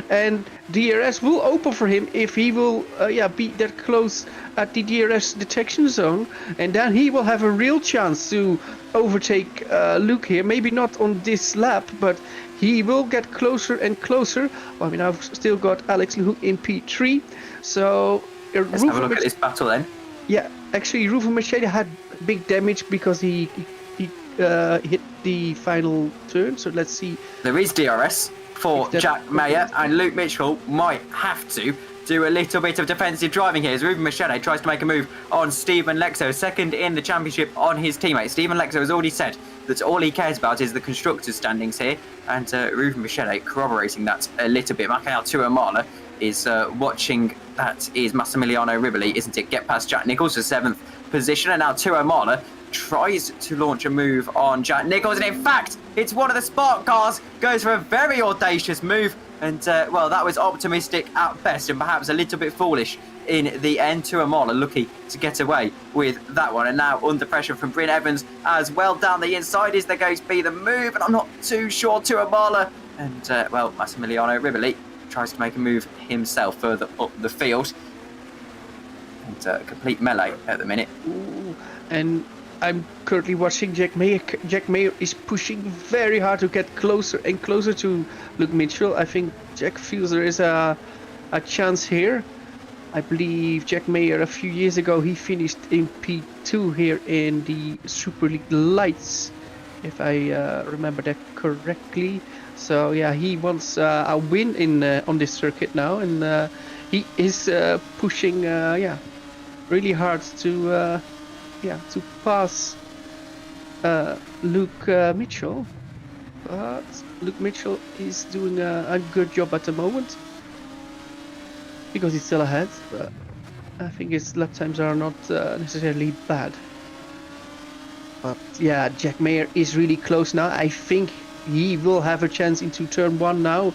and DRS will open for him if he will be that close at the DRS detection zone, and then he will have a real chance to overtake Luke here. Maybe not on this lap, but he will get closer and closer. Well, I mean, I've still got Alex Lehoux in P3. So let's have a look at this battle then. Yeah, actually, Ruben Mercedes had big damage because he hit the final turn. So let's see. There is DRS for Jack Mayer, and Luke Mitchell might have to do a little bit of defensive driving here as Ruben Mercedes tries to make a move on Stephen Lexo, second in the championship on his teammate. Stephen Lexo has already said that all he cares about is the constructors' standings here, and Ruben Mercedes corroborating that a little bit. Mikhail Tuamala is watching. That is Massimiliano Riboli, isn't it? Get past Jack Nicholls for 7th position, and now Tuamala tries to launch a move on Jack Nicholls, and in fact, it's one of the Spark cars, goes for a very audacious move, and well, that was optimistic at best, and perhaps a little bit foolish in the end. Tuamola lucky to get away with that one, and now under pressure from Bryn Evans as well down the inside. Is there going to be the move? And I'm not too sure. Tuamola and well, Massimiliano Riboli tries to make a move himself further up the field, and complete melee at the minute. Ooh, and I'm currently watching Jack Mayer. Jack Mayer is pushing very hard to get closer and closer to Luke Mitchell. I think Jack feels there is a chance here. I believe Jack Mayer a few years ago, he finished in P2 here in the Super League Lights, if I remember that correctly. So yeah, he wants a win in on this circuit now, and he is pushing yeah, really hard to yeah, to pass Luke Mitchell. But Luke Mitchell is doing a good job at the moment, because he's still ahead, but I think his lap times are not necessarily bad. But yeah, Jack Mayer is really close now. I think he will have a chance into turn 1 now,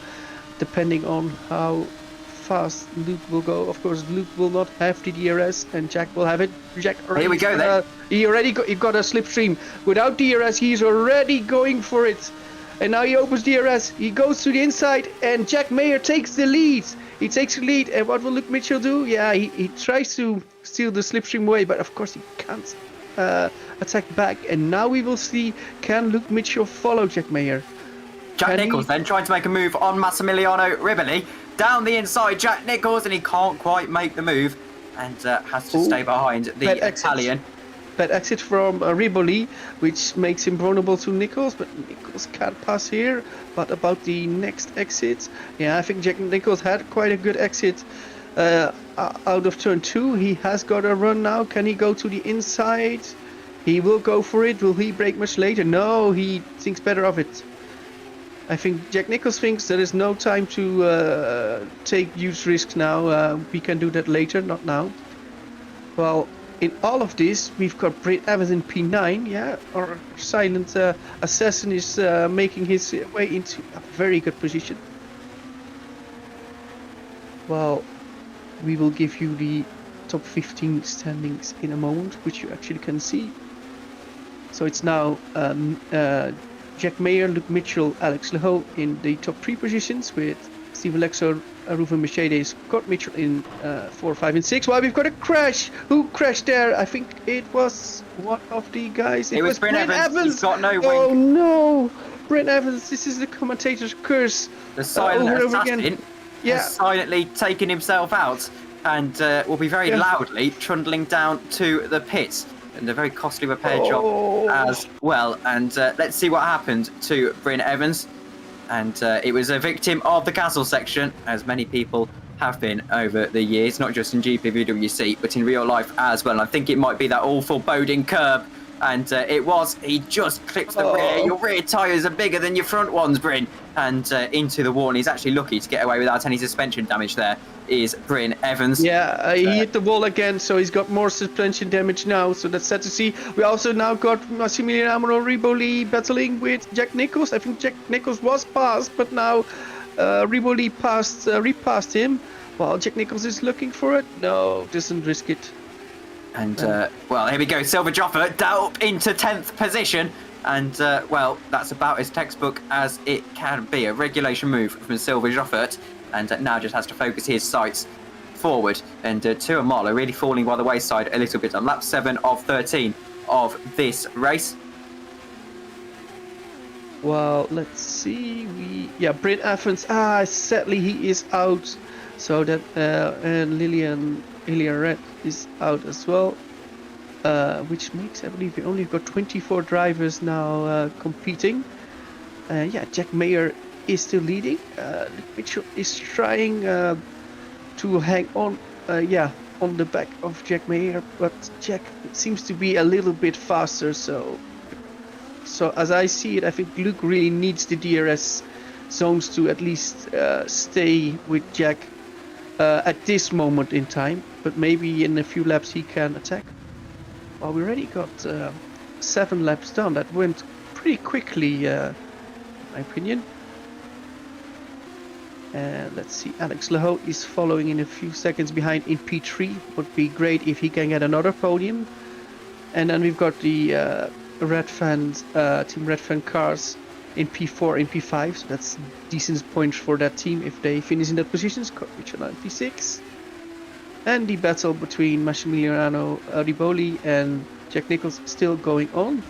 depending on how fast Luke will go. Of course, Luke will not have the DRS, and Jack will have it. Jack already, Here we go then. He got a slipstream. Without DRS, he's already going for it. And now he opens DRS. He goes to the inside, and Jack Mayer takes the lead. He takes the lead, and what will Luke Mitchell do? Yeah, he tries to steal the slipstream away, but of course he can't attack back. And now we will see, can Luke Mitchell follow Jack Mayer? Jack Nicholls then trying to make a move on Massimiliano Riboli. Down the inside, Jack Nicholls, and he can't quite make the move, and has to stay behind the Italian. Bad exit from Riboli, which makes him vulnerable to Nicholls, but Nicholls can't pass here. But about the next exit, yeah, I think Jack Nicholls had quite a good exit out of turn 2. He has got a run now. Can he go to the inside? He will go for it. Will he brake much later? No, he thinks better of it. I think Jack Nicholls thinks there is no time to take huge risks now. We can do that later, not now. Well, in all of this, we've got Bryn Evans in P9, yeah, our silent assassin is making his way into a very good position. Well, we will give you the top 15 standings in a moment, which you actually can see. So it's now Jack Mayer, Luke Mitchell, Alex Lehoux in the top 3 positions, with Steve Alexor, Ruven Mercedes, Scott Mitchell in 4, 5 and 6. Well, we've got a crash. Who crashed there? I think it was one of the guys. It was Bryn Evans. He's got no wing. Oh no, Bryn Evans, this is the commentator's curse. The silent assassin has silently taken himself out, and will be very loudly trundling down to the pits. And a very costly repair job as well. And let's see what happened to Bryn Evans. And it was a victim of the castle section, as many people have been over the years, not just in GPVWC, but in real life as well. And I think it might be that awful Bowden curb. And it was. He just clips the rear. Your rear tyres are bigger than your front ones, Bryn. And into the wall. And he's actually lucky to get away without any suspension damage there, is Bryn Evans. Yeah, he hit the wall again, so he's got more suspension damage now. So that's sad to see. We also now got Massimiliano Riboli battling with Jack Nicholls. I think Jack Nicholls was passed, but now Riboli repassed him. While Jack Nicholls is looking for it. No, doesn't risk it. And, well, here we go. Silver Joffer down into 10th position. And, well, that's about as textbook as it can be. A regulation move from Silver Joffert. And now just has to focus his sights forward. And Tuamola really falling by the wayside a little bit on lap 7 of 13 of this race. Well, let's see. Yeah, Bryn Evans. Sadly he is out. So that and Lillian Red is out as well, which makes, I believe, we only got 24 drivers now competing. Yeah, Jack Mayer is still leading. Mitchell is trying to hang on, yeah, on the back of Jack Mayer, but Jack seems to be a little bit faster. So as I see it, I think Luke really needs the DRS zones to at least stay with Jack at this moment in time, but maybe in a few laps he can attack. Well, we already got 7 laps done. That went pretty quickly, in my opinion. And let's see, Alex Laho is following in a few seconds behind in P3. Would be great if he can get another podium. And then we've got the Red Fan, Team Red Fan cars in P4 and P5. So that's decent points for that team if they finish in that positions. Richard in P6. And the battle between Massimiliano Riboli and Jack Nicholls still going on.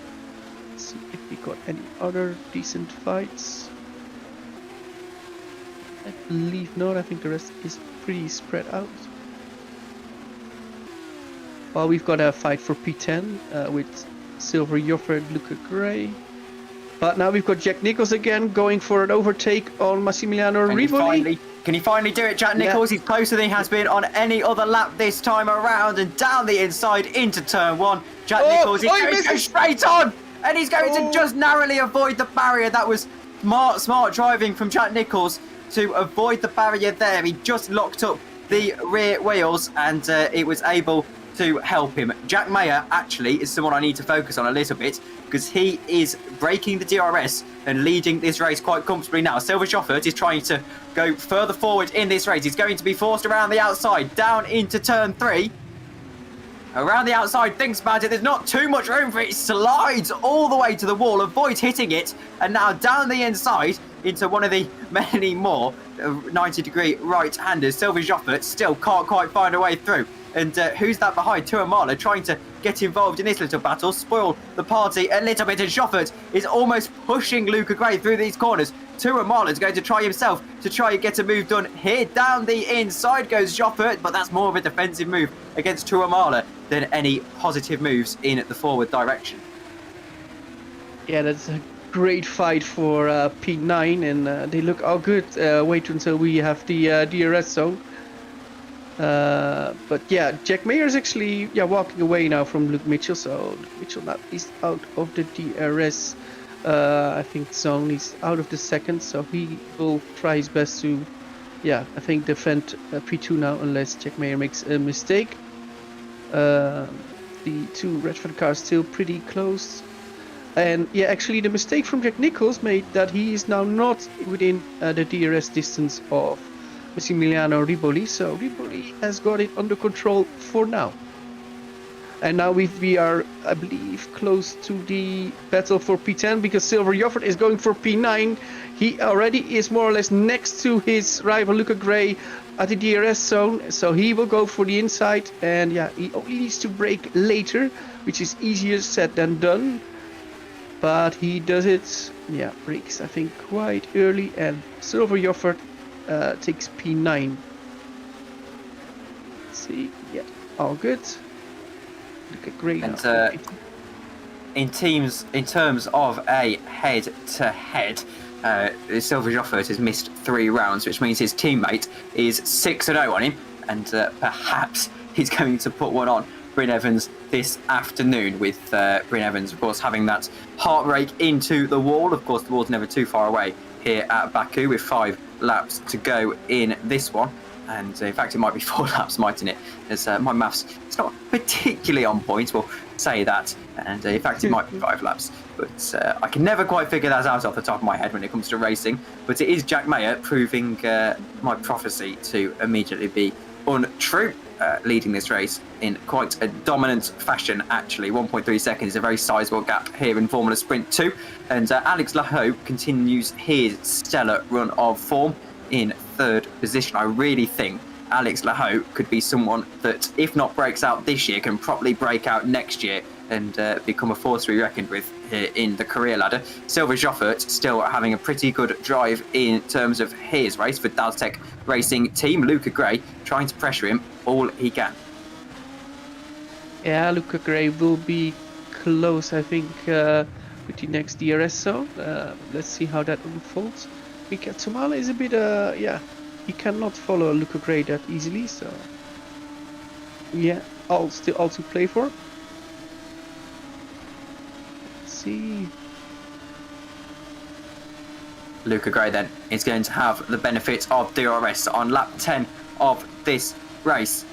Let's see if we got any other decent fights. I believe not. I think the rest is pretty spread out. Well, we've got a fight for P10 with Silver Joffre, Luca Gray. But now we've got Jack Nicholls again going for an overtake on Massimiliano Riboli. Can he finally do it, Jack Nicholls? Yeah. He's closer than he has been on any other lap this time around, and down the inside into turn 1. Jack Nicholls is going to go straight on, and he's going to just narrowly avoid the barrier. That was smart driving from Jack Nicholls to avoid the barrier there. He just locked up the rear wheels, and it was able to help him. Jack Mayer actually is someone I need to focus on a little bit, because he is breaking the DRS and leading this race quite comfortably now. Silver Joffert is trying to go further forward in this race. He's going to be forced around the outside, down into turn 3. Around the outside, thinks about it. There's not too much room for it. It slides all the way to the wall, avoids hitting it, and now down the inside into one of the many more 90-degree right-handers. Silver Joffert still can't quite find a way through. And who's that behind? Tuamala trying to get involved in this little battle, spoil the party a little bit. And Joffert is almost pushing Luca Gray through these corners. Tuamala is going to try himself to try and get a move done here. Down the inside goes Joffert, but that's more of a defensive move against Tuamala than any positive moves in the forward direction. Yeah, that's a great fight for P9, and they look all good. Wait until we have the DRS zone. But yeah, Jack Mayer is actually walking away now from Luke Mitchell, so Luke Mitchell now is out of the DRS I think zone. He's out of the second, so he will try his best to I think defend P2 now, unless Jack Mayer makes a mistake. The two Redford cars still pretty close, and actually the mistake from Jack Nicholls made that he is now not within the DRS distance of Massimiliano Riboli, so Riboli has got it under control for now. And now we are, I believe, close to the battle for P10, because Silver Joffert is going for P9. He already is more or less next to his rival Luca Gray at the DRS zone, so he will go for the inside, and he only needs to brake later, which is easier said than done. But he does it, brakes I think quite early, and Silver Joffert takes P9. Let's see, all good. Look at Gray. And in terms of a head-to-head, Silver Joffert has missed 3 rounds, which means his teammate is 6-0 on him, and perhaps he's going to put one on Bryn Evans this afternoon, with Bryn Evans, of course, having that heart rake into the wall. Of course, the wall's never too far away here at Baku, with 5 laps to go in this one. And in fact, it might be 4 laps, mightn't it? As my maths, it's not particularly on point, we'll say that. And in fact, it might be 5 laps. But I can never quite figure that out off the top of my head when it comes to racing. But it is Jack Mayer proving my prophecy to immediately be untrue, leading this race in quite a dominant fashion, actually. 1.3 seconds is a very sizable gap here in Formula Sprint 2. And Alex Laho continues his stellar run of form in 3rd position. I really think Alex Laho could be someone that, if not breaks out this year, can probably break out next year and become a force to be reckoned with here in the career ladder. Silver Joffert still having a pretty good drive in terms of his race for Daltech Racing Team. Luca Gray trying to pressure him all he can. Yeah, Luca Gray will be close, I think, with the next DRS zone. Let's see how that unfolds. Mika Tomala is a bit, he cannot follow Luca Gray that easily, so all to play for. Let's see. Luca Gray then is going to have the benefit of DRS on lap 10 of this race.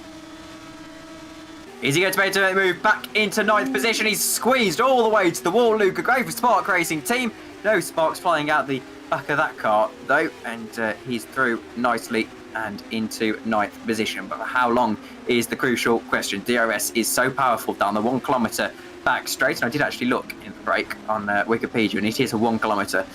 Is he going to be able to move back into 9th position? He's squeezed all the way to the wall. Luca Gray for Spark Racing Team. No sparks flying out the back of that car, though, and he's through nicely and into 9th position. But how long is the crucial question. DRS is so powerful down the 1 kilometre back straight, and I did actually look in the break on Wikipedia, and it is a 1 kilometre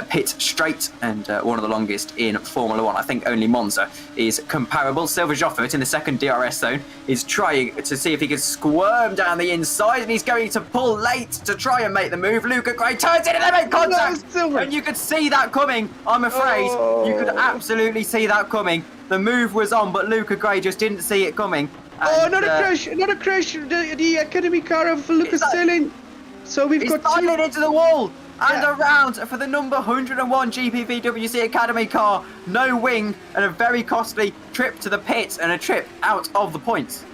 pit straight, and one of the longest in Formula 1. I think only Monza is comparable. Silver Joffert in the second DRS zone is trying to see if he can squirm down the inside, and he's going to pull late to try and make the move. Luca Gray turns in and they make contact, and you could see that coming, I'm afraid. You could absolutely see that coming. The move was on, but Luca Gray just didn't see it coming. And, another crash! Another crash! The Academy car of Lucas Dillon. So we've got dialing into the wall and around for the number 101 GPVWC Academy car. No wing and a very costly trip to the pit and a trip out of the points.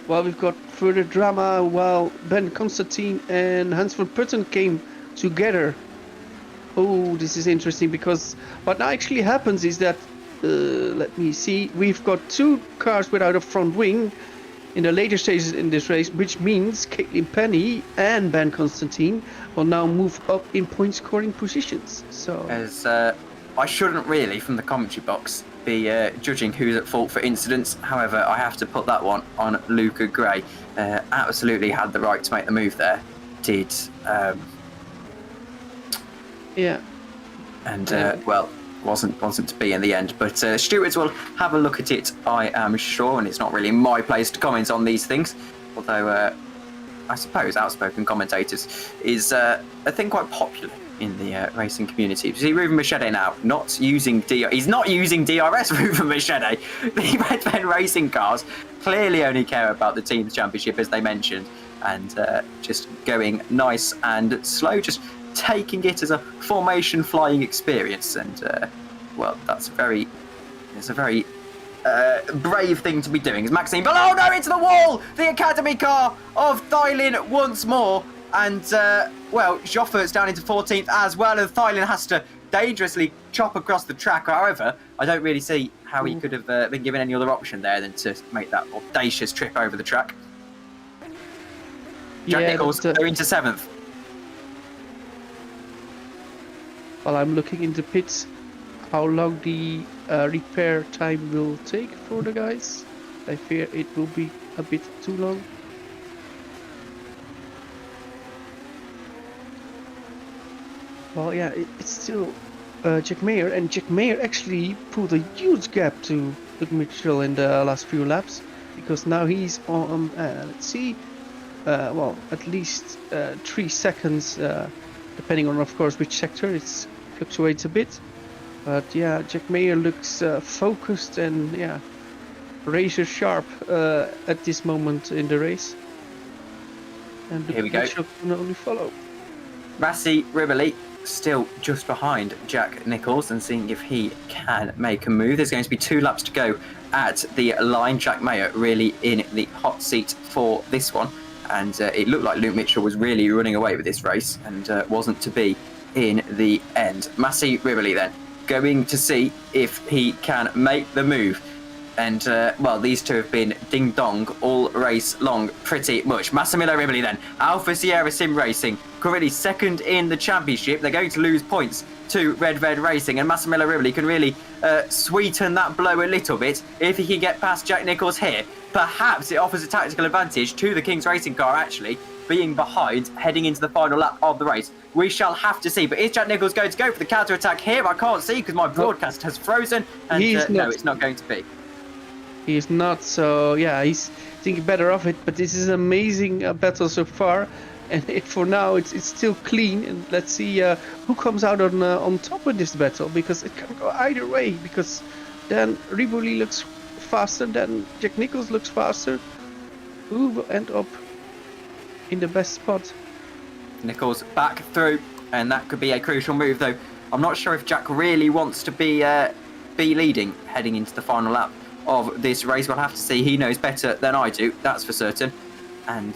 Well, we've got further drama while Ben Constantine and Hans van Putten came together. Oh, this is interesting because what now actually happens is that let me see. We've got 2 cars without a front wing in the later stages in this race, which means Caitlin Penny and Ben Constantine will now move up in point scoring positions. So, as I shouldn't really, from the commentary box, be judging who's at fault for incidents. However, I have to put that one on Luca Gray. Absolutely had the right to make the move there. Did. Yeah. And well, wasn't to be in the end, but stewards will have a look at it, I am sure, and it's not really my place to comment on these things, although I suppose outspoken commentators is a thing quite popular in the racing community. You see Ruben Machete now not using he's not using DRS. Ruben Machete. The Red Ben Racing cars clearly only care about the team's championship, as they mentioned, and just going nice and slow, just taking it as a formation flying experience. And well, it's a very brave thing to be doing. Is Maxime below? No, into the wall! The Academy car of Dillon once more, and well, Joffert's down into 14th as well, and Dillon has to dangerously chop across the track. However, I don't really see how he could have been given any other option there than to make that audacious trip over the track. Jack Nichols going into 7th. While I'm looking into pits, how long the repair time will take for the guys. I fear it will be a bit too long. Well, yeah, it's still Jack Mayer, and Jack Mayer actually pulled a huge gap to Luke Mitchell in the last few laps, because now he's on, let's see, well, at least 3 seconds, depending on, of course, which sector. It fluctuates a bit. But yeah, Jack Mayer looks focused and yeah, razor sharp at this moment in the race. And here we go. Can only follow. Massi Riboli still just behind Jack Nichols and seeing if he can make a move. There's going to be 2 laps to go at the line. Jack Mayer really in the hot seat for this one, and it looked like Luke Mitchell was really running away with this race and wasn't to be in the end. Massi Riboli then going to see if he can make the move. And, well, these two have been ding-dong all race long, pretty much. Massimiliano Riboli then, Alpha Sierra Sim Racing, currently second in the championship. They're going to lose points to Red Racing, and Massimiliano Riboli can really sweeten that blow a little bit. If he can get past Jack Nichols here, perhaps it offers a tactical advantage to the King's Racing car, actually, being behind, heading into the final lap of the race. We shall have to see. But is Jack Nichols going to go for the counter-attack here? I can't see because my broadcast has frozen, and no, it's not going to be. He is not, so yeah, he's thinking better of it, but this is an amazing battle so far, and for now it's still clean, and let's see who comes out on top of this battle, because it can go either way, because then Riboli looks faster, then Jack Nichols looks faster. Who will end up in the best spot? Nichols back through, and that could be a crucial move, though I'm not sure if Jack really wants to be leading heading into the final lap of this race. We'll have to see. He knows better than I do, that's for certain. And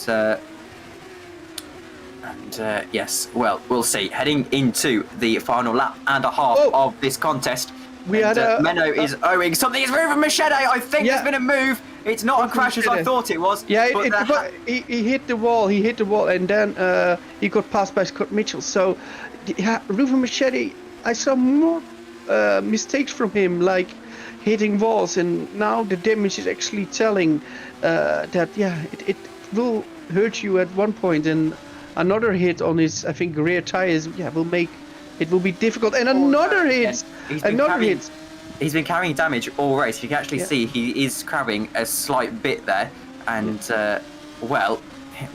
yes, well, we'll see. Heading into the final lap and a half of this contest, Menno is owing something. It's moving Machete. I think there's been a move. It's not a crash as I thought it was. Yeah, he hit the wall. He hit the wall, and then he got passed by Scott Mitchell. So, yeah, Ruben Machete. I saw more mistakes from him, like hitting walls, and now the damage is actually telling that it will hurt you at one point, and another hit on his, I think, rear tires will be difficult, and another hit. He's been carrying damage all race. You can actually see he is carrying a slight bit there, and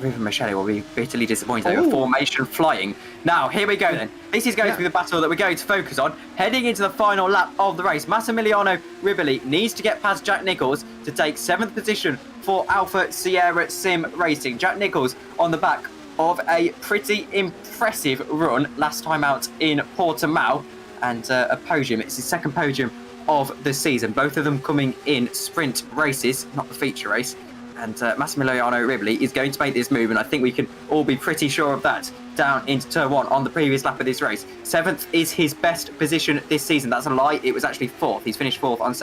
Ruben Machete will be bitterly disappointed. A formation flying. Now, here we go then. This is going to be the battle that we're going to focus on. Heading into the final lap of the race, Massimiliano Riboli needs to get past Jack Nicholls to take 7th position for Alpha Sierra Sim Racing. Jack Nicholls on the back of a pretty impressive run last time out in Portimao, and a podium. It's his second podium of the season. Both of them coming in sprint races, not the feature race. And Massimiliano Riboli is going to make this move, and I think we can all be pretty sure of that, down into turn 1 on the previous lap of this race. 7th is his best position this season. That's a lie. It was actually 4th. He's finished 4th on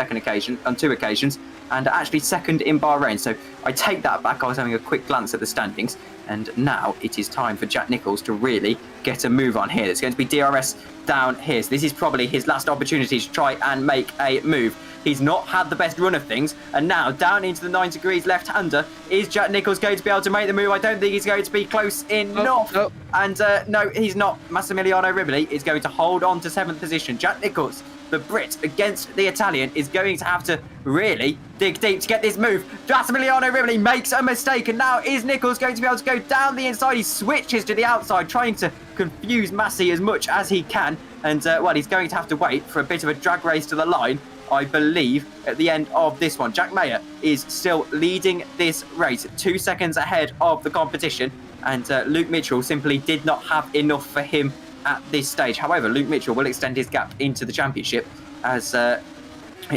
2 occasions, and actually 2nd in Bahrain. So I take that back. I was having a quick glance at the standings, and now it is time for Jack Nicholls to really get a move on here. There's going to be DRS down here. So this is probably his last opportunity to try and make a move. He's not had the best run of things, and now down into the 9 degrees left-hander. Is Jack Nicholls going to be able to make the move? I don't think he's going to be close enough. And no, he's not. Massimiliano Riboli is going to hold on to 7th position. Jack Nicholls, the Brit against the Italian, is going to have to really dig deep to get this move. Massimiliano Riboli makes a mistake, and now is Nicholls going to be able to go down the inside? He switches to the outside, trying to confuse Massi as much as he can. And, he's going to have to wait for a bit of a drag race to the line, I believe, at the end of this one. Jack Mayer is still leading this race, 2 seconds ahead of the competition, and Luke Mitchell simply did not have enough for him at this stage. However, Luke Mitchell will extend his gap into the championship as at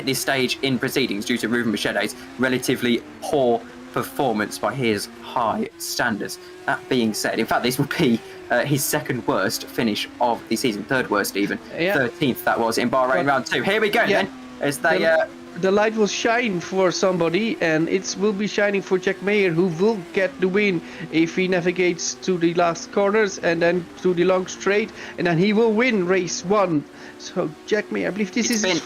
this stage in proceedings, due to Ruben Machete's relatively poor performance by his high standards. That being said, in fact, this will be his 2nd worst finish of the season, 3rd worst even. 13th that was in Bahrain round 2. Here we go then. As they, the light will shine for somebody, and it will be shining for Jack Mayer, who will get the win if he navigates to the last corners and then to the long straight, and then he will win race 1. So Jack Mayer, I believe this is his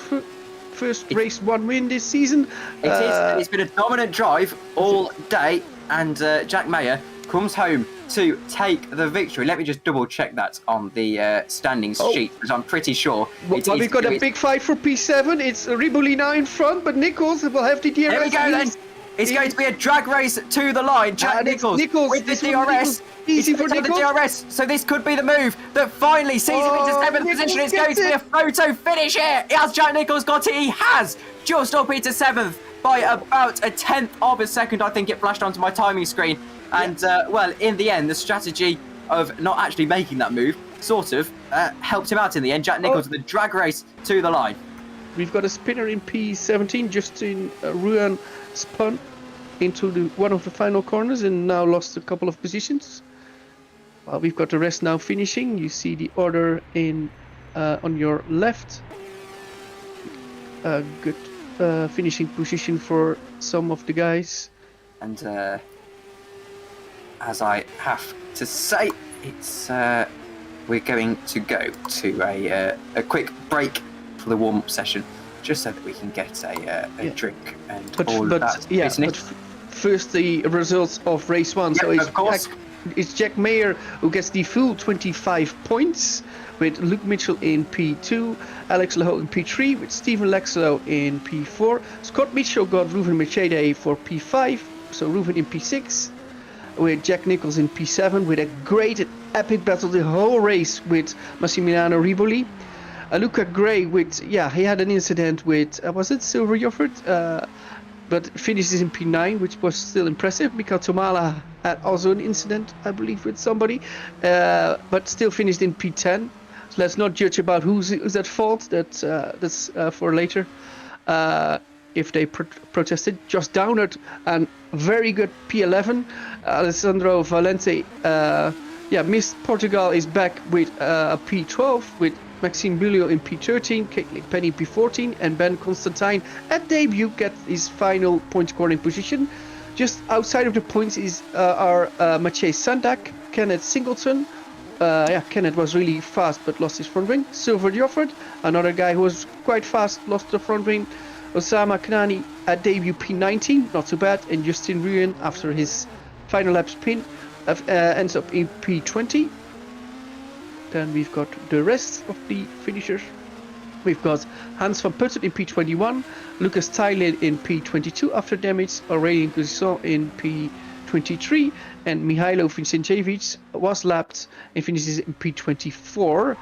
first race 1 win this season. It's been a dominant drive all day, and Jack Mayer comes home to take the victory. Let me just double check that on the standings sheet, because I'm pretty sure we've got a big fight for P7. It's Riboli now in front, but Nicholls will have the DRS. Here we go then. It's going to be a drag race to the line. Jack Nicholls with the DRS. Easy for Nicholls. The DRS. So this could be the move that finally sees him into 7th position. It's going to be a photo finish here. Has Jack Nicholls got it? He has. Just up into 7th by about a 10th of a second. I think it flashed onto my timing screen. And, in the end, the strategy of not actually making that move sort of helped him out in the end. Jack Nicholls with the drag race to the line. We've got a spinner in P17, Justin Ruan spun into one of the final corners and now lost a couple of positions. We've got the rest now finishing. You see the order on your left. Good finishing position for some of the guys. And as I have to say, it's we're going to go to a quick break for the warm-up session, just so that we can get a drink and all of that business. But first, the results of race 1. Yeah, so it's Jack Mayer who gets the full 25 points, with Luke Mitchell in P2, Alex Laho in P3, with Stephen Lexlow in P4. Scott Mitchell got Ruben Machete for P5, so Ruben in P6. With Jack Nicholls in P7, with a great epic battle the whole race with Massimiliano Riboli. Luca Gray he had an incident with, was it Silver Joffert? But finishes in P9, which was still impressive. Mikael Tomala had also an incident, I believe, with somebody, but still finished in P10. So let's not judge about who's at fault. That's for later. If they protested. Josh Downard and very good P11. Alessandro Valente, missed Portugal, is back with a P12 with Maxime Bulliot in P13, Caitlin Penny in P14, and Ben Constantine at debut gets his final point scoring position. Just outside of the points are Mathieu Sandak, Kenneth Singleton. Kenneth was really fast but lost his front wing. Silver Jofford, another guy who was quite fast, lost the front wing. Osama Knani at debut P19, not too bad. And Justin Ruyen, after his final lap spin, ends up in P20. Then we've got the rest of the finishers. We've got Hans van Putten in P21, Lucas Thailand in P22 after damage, Aurélien Gusson in P23, and Mihailo Vincenjevic was lapped and finishes in P24.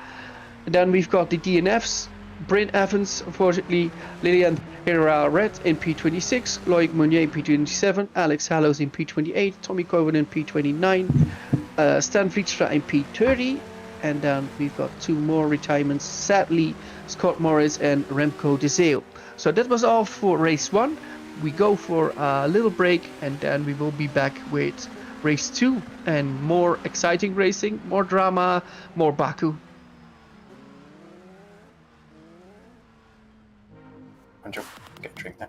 And then we've got the DNFs, Bryn Evans, unfortunately, Lilian Herrera-Red in P26, Loic Meunier in P27, Alex Hallows in P28, Tommy Coven in P29, Stan Vlietstra in P30, and then we've got 2 more retirements, sadly, Scott Morris and Remco De Zeeuw. So that was all for race 1. We go for a little break and then we will be back with race 2 and more exciting racing, more drama, more Baku. Get a drink now.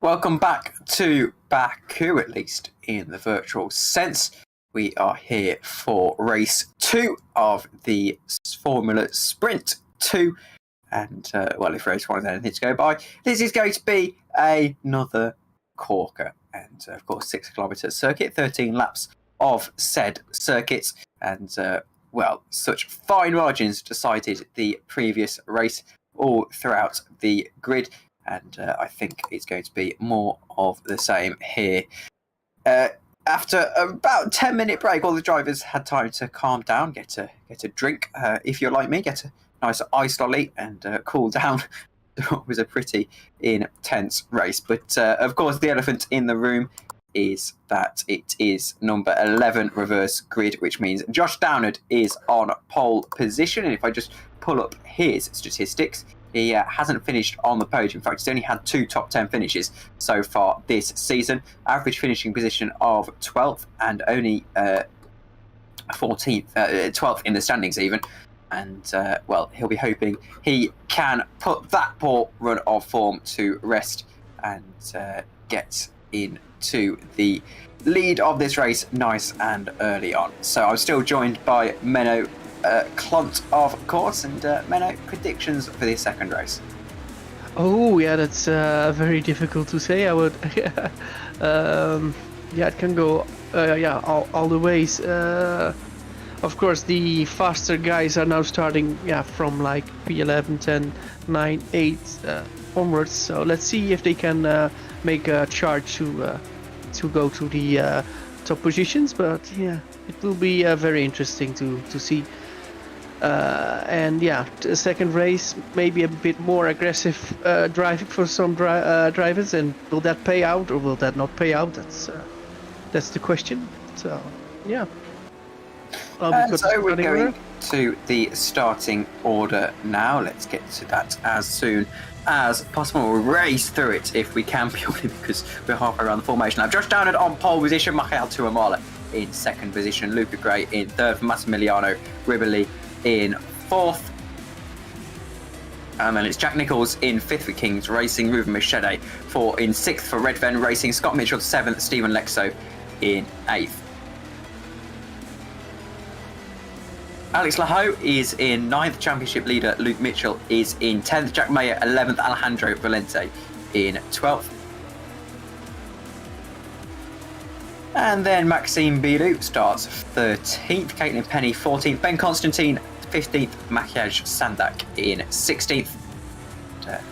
Welcome back to Baku, at least in the virtual sense. We are here for race 2 of the Formula Sprint 2. And, if race 1 is anything to go by, this is going to be another corker. And, of course, 6 kilometre circuit, 13 laps of said circuit. And, such fine margins decided the previous race all throughout the grid. And I think it's going to be more of the same here. After about 10-minute break, all the drivers had time to calm down, get a drink. If you're like me, get a nice ice lolly and cool down. It was a pretty intense race. But of course, the elephant in the room is that it is number 11 reverse grid, which means Josh Downard is on pole position. And if I just pull up his statistics, he hasn't finished on the podium. In fact, he's only had 2 top 10 finishes so far this season. Average finishing position of 12th and only 12th in the standings even. And, he'll be hoping he can put that poor run of form to rest and get into the lead of this race nice and early on. So I'm still joined by Menno, Klont, of course, and Menno, predictions for the second race. Oh yeah, that's very difficult to say. I would, it can go, all the ways. Of course, the faster guys are now starting, from like P11, 10, 9, 8 onwards. So let's see if they can make a charge to go to the top positions. But yeah, it will be very interesting to see. The second race maybe a bit more aggressive driving for some drivers, and will that pay out or will that not pay out? That's the question. So yeah. So we're going to the starting order now. Let's get to that as soon as possible. We'll race through it if we can, purely because we're halfway around the formation now. Josh Downard on pole position, Michael Tuamala in second position, Luca Gray in third, Massimiliano Riboli in fourth. And then it's Jack Nicholls in fifth for Kings Racing, Ruben Machete in sixth for Redven Racing, Scott Mitchell seventh, Stephen Lexo in eighth. Alex Laho is in ninth, championship leader Luke Mitchell is in 10th, Jack Mayer 11th, Alejandro Valente in 12th. And then Maxime Bilou starts 13th, Caitlin Penny 14th, Ben Constantine 15th, Makiaj Sandak in 16th.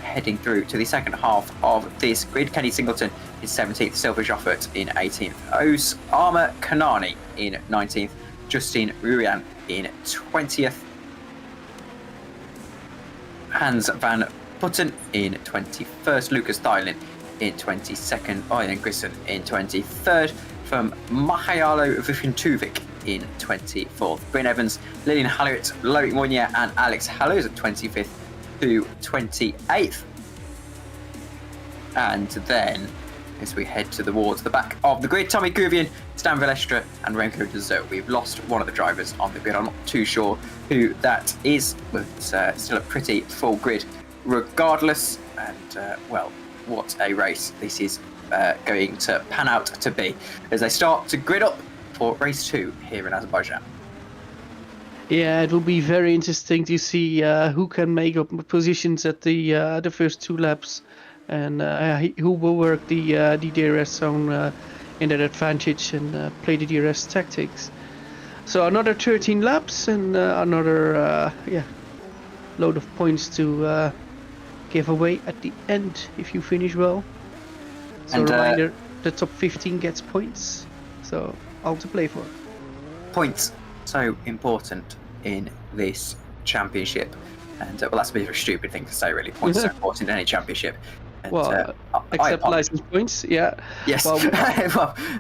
Heading through to the second half of this grid, Kenny Singleton is 17th, Silver Joffert in 18th, Os Armour Kanani in 19th, Justine Rurian in 20th, Hans van Putten in 21st, Lucas Thylin in 22nd, Arjen Grisson in 23rd, from Mahayalo Vukuntuvic in 24th, Bryn Evans, Lillian Hallerit, Loic Mounier and Alex Hallows at 25th to 28th. And then, as we head towards the back of the grid, Tommy Gouvian, Stan Velestra and Remco de Zoo. We've lost one of the drivers on the grid. I'm not too sure who that is, but still a pretty full grid regardless. And, what a race this is going to pan out to be as they start to grid up for race 2 here in Azerbaijan. Yeah, it will be very interesting to see who can make up positions at the first 2 laps. And who will work the DRS zone in that advantage and play the DRS tactics. So another 13 laps and another load of points to give away at the end if you finish well. So and, reminder, the top 15 gets points. So all to play for. Points so important in this championship. And that's a bit of a stupid thing to say, really. Points are so important in any championship. And, except license points, yeah. Yes, well,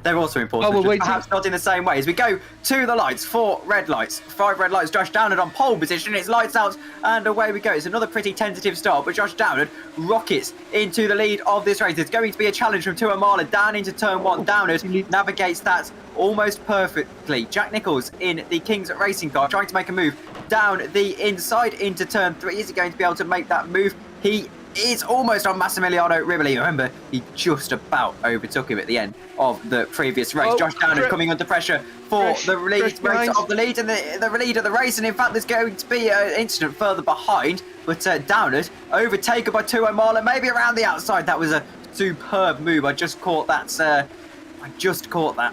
they're also important, perhaps not in the same way. As we go to the lights, 4 red lights, 5 red lights, Josh Downard on pole position, it's lights out, and away we go. It's another pretty tentative start, but Josh Downard rockets into the lead of this race. It's going to be a challenge from Tuamala down into turn 1. Downard navigates that almost perfectly. Jack Nicholls in the Kings Racing car, trying to make a move down the inside into turn 3. Is he going to be able to make that move? He is almost on Massimiliano Riboli. Remember, he just about overtook him at the end of the previous race. Josh Downer coming under pressure for the lead race of the lead and the lead of the race. And in fact, there's going to be an incident further behind. But Downer overtaken by Tuo Marla, maybe around the outside. That was a superb move. I just caught that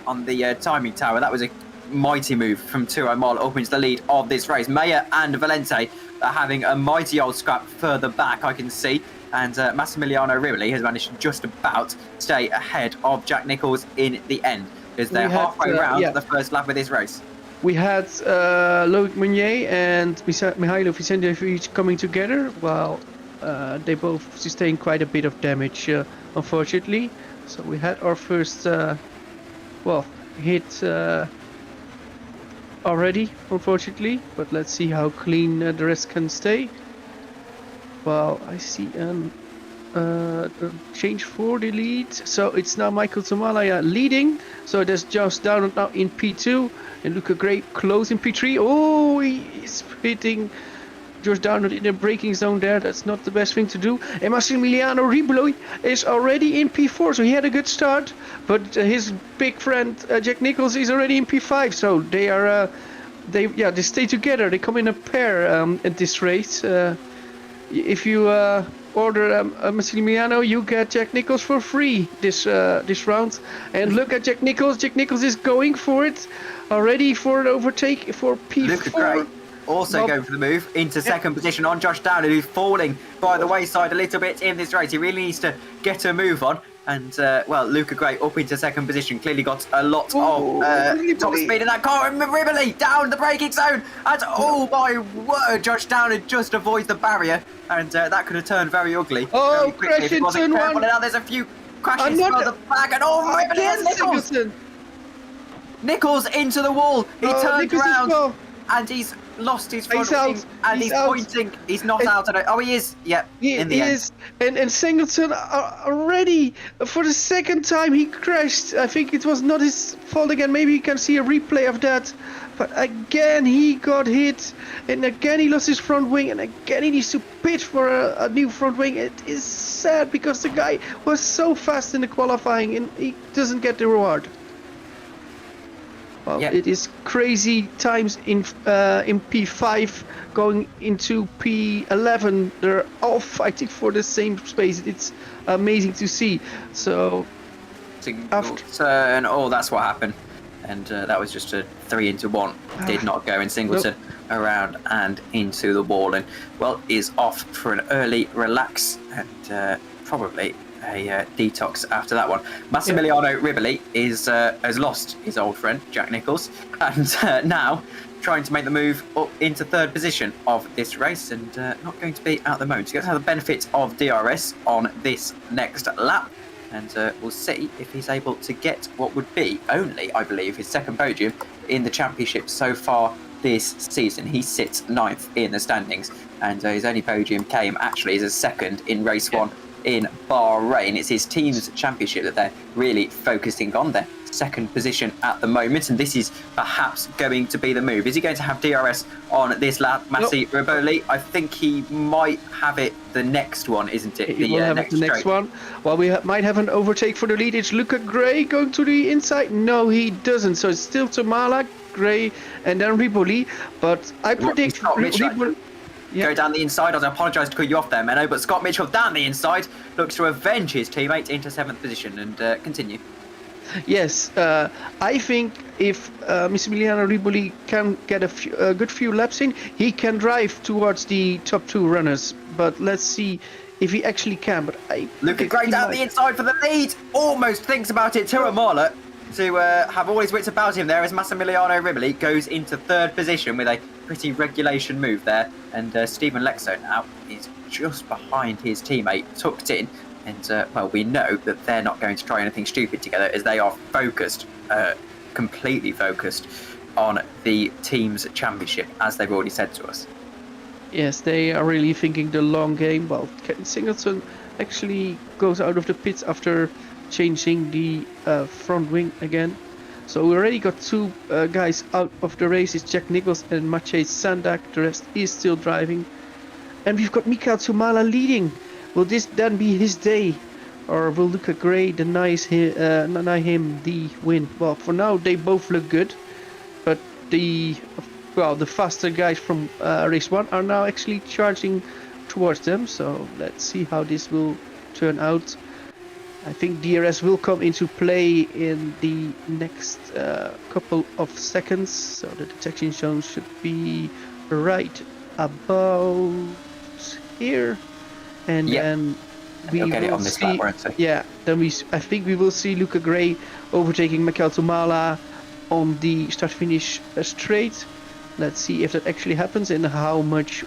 on the timing tower. That was a mighty move from Tuo Marla up into the lead of this race. Meyer and Valente are having a mighty old scrap further back, I can see. And Massimiliano Riboli has managed to just about stay ahead of Jack Nicholls in the end, as they're halfway around the first lap of this race. We had Loic Meunier and Mihailo Vicentovic coming together. Well, they both sustained quite a bit of damage, unfortunately. So we had our first hit already, unfortunately. But let's see how clean the rest can stay. Well, I see a change for the lead. So it's now Michael Tomalaya leading. So there's Josh Downer now in P2. And Luca Gray close in P3. Oh, he's hitting Josh Downer in the braking zone there. That's not the best thing to do. And Massimiliano Riboli is already in P4. So he had a good start. But his big friend Jack Nicholls is already in P5. So they are, they stay together. They come in a pair at this race. If you order Massimiliano, you get Jack Nicholls for free this round. And look at Jack Nicholls. Jack Nicholls is going for it already for an overtake for P4. Luca Gray also going for the move into second position on Josh Downer, who's falling by the wayside a little bit in this race. He really needs to get a move on. And, Luca Gray up into second position. Clearly got a lot of top speed in that car. And Riboli down the braking zone. And, oh, my word, Josh Downer just avoids the barrier. And that could have turned very ugly. Oh, crash in turn one. And now there's a few crashes on the back. And, Riboli has Nicholls. Nicholls into the wall. He turned around. And he's lost his front wing, and he's pointing. He's not out. Oh, he is. Yeah, in the end. And Singleton already for the second time he crashed. I think it was not his fault again. Maybe you can see a replay of that. But again he got hit, and again he lost his front wing, and again he needs to pitch for a new front wing. It is sad because the guy was so fast in the qualifying, and he doesn't get the reward. Well, it is crazy times in P5 going into P11. They're all fighting for the same space. It's amazing to see. So Singleton, that's what happened. And that was just a 3-into-1. Did not go in Singleton around and into the wall. And, well, is off for an early relax and probably a detox after that one. Massimiliano Riboli has lost his old friend Jack Nicholls, and now trying to make the move up into third position of this race, and not going to be at the moment. He's going to have the benefit of DRS on this next lap, and we'll see if he's able to get what would be only, I believe, his second podium in the championship so far this season. He sits 9th in the standings, and his only podium came actually as a second in race 1 in Bahrain. It's his team's championship that they're really focusing on, their second position at the moment, and this is perhaps going to be the move. Is he going to have DRS on this lap, Massi Riboli? I think he might have it the next one, isn't it? He will have it the next one. Well, we might have an overtake for the lead. It's Luca Gray going to the inside. No, he doesn't. So it's still Tomala, Gray, and then Riboli. But I predict Riboli. Go down the inside. I apologise to cut you off there, Menno, but Scott Mitchell down the inside looks to avenge his teammate into 7th position and continue. Yes, I think if Massimiliano Riboli can get a good few laps in, he can drive towards the top 2 runners. But let's see if he actually can. But Luca Gray down the inside for the lead. Almost thinks about it. Tuo Marla to have all his wits about him there as Massimiliano Riboli goes into 3rd position with a pretty regulation move there, and Stephen Lexo now is just behind his teammate, tucked in, and we know that they're not going to try anything stupid together, as they are focused, completely focused on the team's championship, as they've already said to us. Yes, they are really thinking the long game. Well, Singleton actually goes out of the pits after changing the front wing again. So we already got 2 guys out of the race. It's Jack Nicholls and Maciej Sandak. The rest is still driving. And we've got Mikael Tomala leading Will this then be his day? Or will Luca Gray deny him the win? Well, for now they both look good, but the faster guys from race 1 are now actually charging towards them. So let's see how this will turn out. I think DRS will come into play in the next couple of seconds. So the detection zone should be right about here, and then we get it will on this see. lap, won't it? Yeah, then I think we will see Luca Gray overtaking Michael Tomala on the start-finish straight. Let's see if that actually happens and how much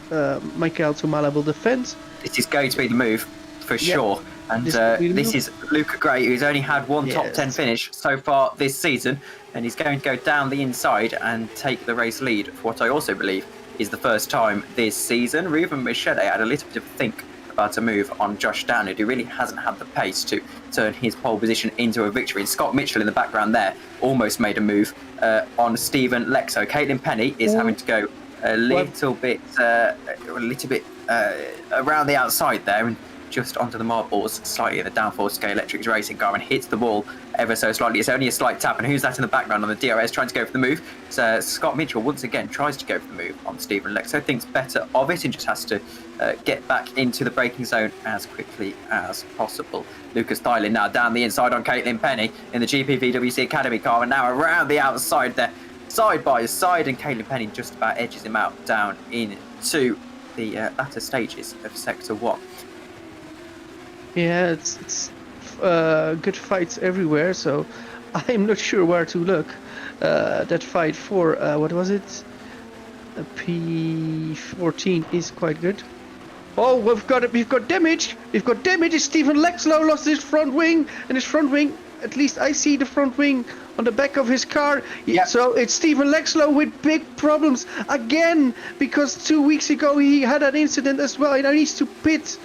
Michael Tomala will defend. This is going to be the move for sure. And this is Luca Gray, who's only had one top 10 finish so far this season, and he's going to go down the inside and take the race lead for what I also believe is the first time this season. Ruben Machete had a little bit of a think about a move on Josh Downard, who really hasn't had the pace to turn his pole position into a victory. And Scott Mitchell in the background there almost made a move on Stephen Lexo. Caitlin Penny is having to go a little bit around the outside there and just onto the marbles, slightly in the downforce. Sky Electric's racing car and hits the wall ever so slightly. It's only a slight tap, and who's that in the background on the DRS trying to go for the move? So Scott Mitchell once again tries to go for the move on Stephen Lexo, thinks better of it and just has to get back into the braking zone as quickly as possible. Lucas Thylin now down the inside on Caitlin Penny in the GPVWC Academy car, and now around the outside there, side by side, and Caitlin Penny just about edges him out down into the latter stages of Sector 1. Yeah, it's good fights everywhere, so I'm not sure where to look. That fight for what was it? P14 is quite good. Oh, we've got damage. We've got damage. Stephen Lexlow lost his front wing, and his front wing. At least I see the front wing on the back of his car. Yep. So it's Stephen Lexlow with big problems again, because 2 weeks ago he had an incident as well. He now needs to pit.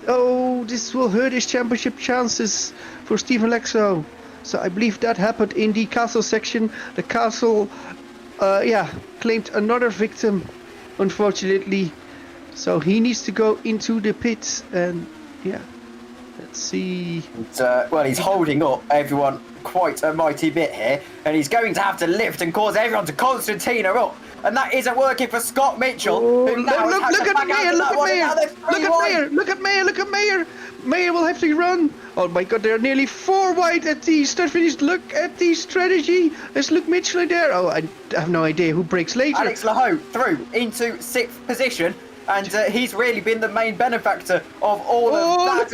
Oh, this will hurt his championship chances for Stephen Lexo. So I believe that happened in the castle section. The castle, claimed another victim, unfortunately. So he needs to go into the pits and, let's see. He's holding up everyone quite a mighty bit here, and he's going to have to lift and cause everyone to Constantina up. And that isn't working for Scott Mitchell. Oh, look at Mayer. Mayer will have to run. Oh my god, they're nearly 4 wide at the start finish. Look at the strategy. There's Luke Mitchell in there. Oh, I have no idea who breaks later. Alex Lahoe through into 6th position, and he's really been the main benefactor of all of that.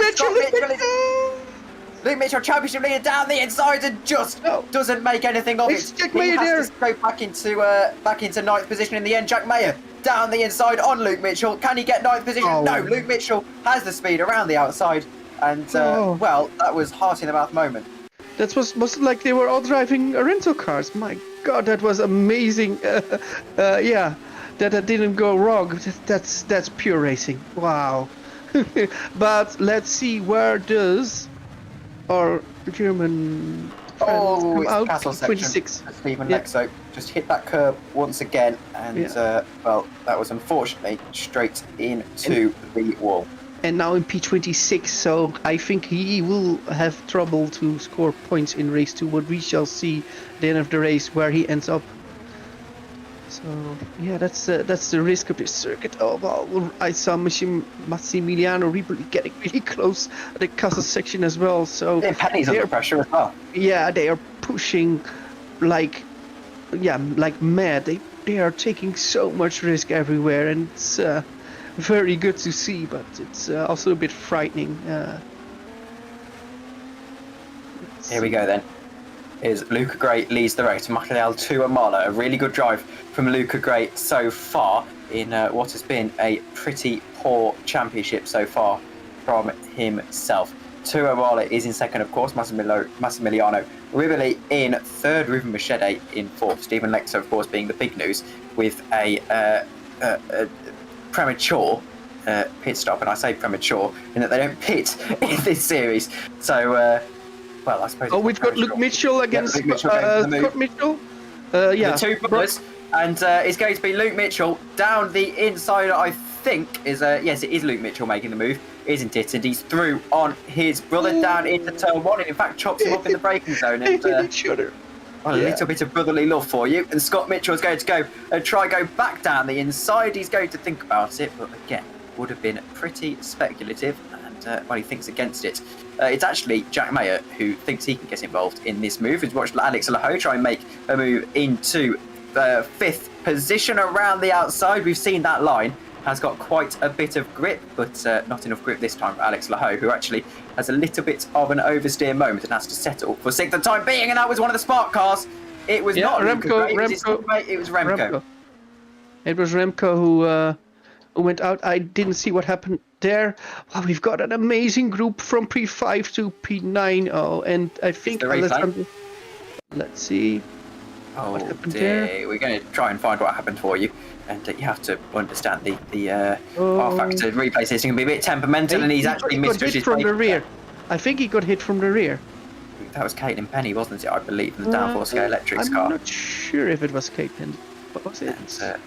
Luke Mitchell, championship leader down the inside, and just doesn't make anything of it. Jack Mayer has to go back into 9th position in the end. Jack Mayer down the inside on Luke Mitchell. Can he get 9th position? No, Luke Mitchell has the speed around the outside, and that was heart in the mouth moment. That was like they were all driving rental cars. My god, that was amazing. That didn't go wrong. That's pure racing. Wow. But let's see, where does our German come out? Castle 26. Stephen Lexo just hit that curb once again, and that was unfortunately straight into the wall. And now in P26, so I think he will have trouble to score points in race 2, but we shall see at the end of the race where he ends up. So that's the risk of this circuit. Oh well, I saw Massimiliano getting really close at the castle section as well. So Penny's under pressure as well. Yeah, they are pushing like mad. They are taking so much risk everywhere, and it's very good to see, but it's also a bit frightening. Here we go then. Is Luca Gray leads the race. Michael Tuamala, a really good drive from Luca Gray so far in what has been a pretty poor championship so far from himself. Tuamala is in second, of course. Massimiliano Riboli in third. Ruben Machete in fourth. Stephen Lexo, of course, being the big news with a premature pit stop. And I say premature in that they don't pit in this series. So... I suppose. Oh, we've got Luke Mitchell against Scott Mitchell. The two brothers, and it's going to be Luke Mitchell down the inside. I think is, yes, it is Luke Mitchell making the move, isn't it? And he's through on his brother down into turn 1, and in fact chops him up in the braking zone. And well, a little bit of brotherly love for you. And Scott Mitchell is going to go and go back down the inside. He's going to think about it, but again, would have been pretty speculative. And well, he thinks against it. It's actually Jack Mayer who thinks he can get involved in this move. He's watched Alex Laho try and make a move into the 5th position around the outside. We've seen that line has got quite a bit of grip, but not enough grip this time for Alex Laho, who actually has a little bit of an oversteer moment and has to settle for 6th the time being, and that was one of the Spark cars. It was not Remco. It was Remco. It was Remco who went out. I didn't see what happened there. Well, we've got an amazing group from P5 to P9. Oh, and I think let's see. Oh dear, we're going to try and find what happened for you. And you have to understand the R-Factor replay system can be a bit temperamental, and he's actually misjudged his from the rear. I think he got hit from the rear. That was Caitlin Penny, wasn't it? I believe, in the Downforce Scale Electrics car. I'm not sure if it was Caitlin. What was it? And,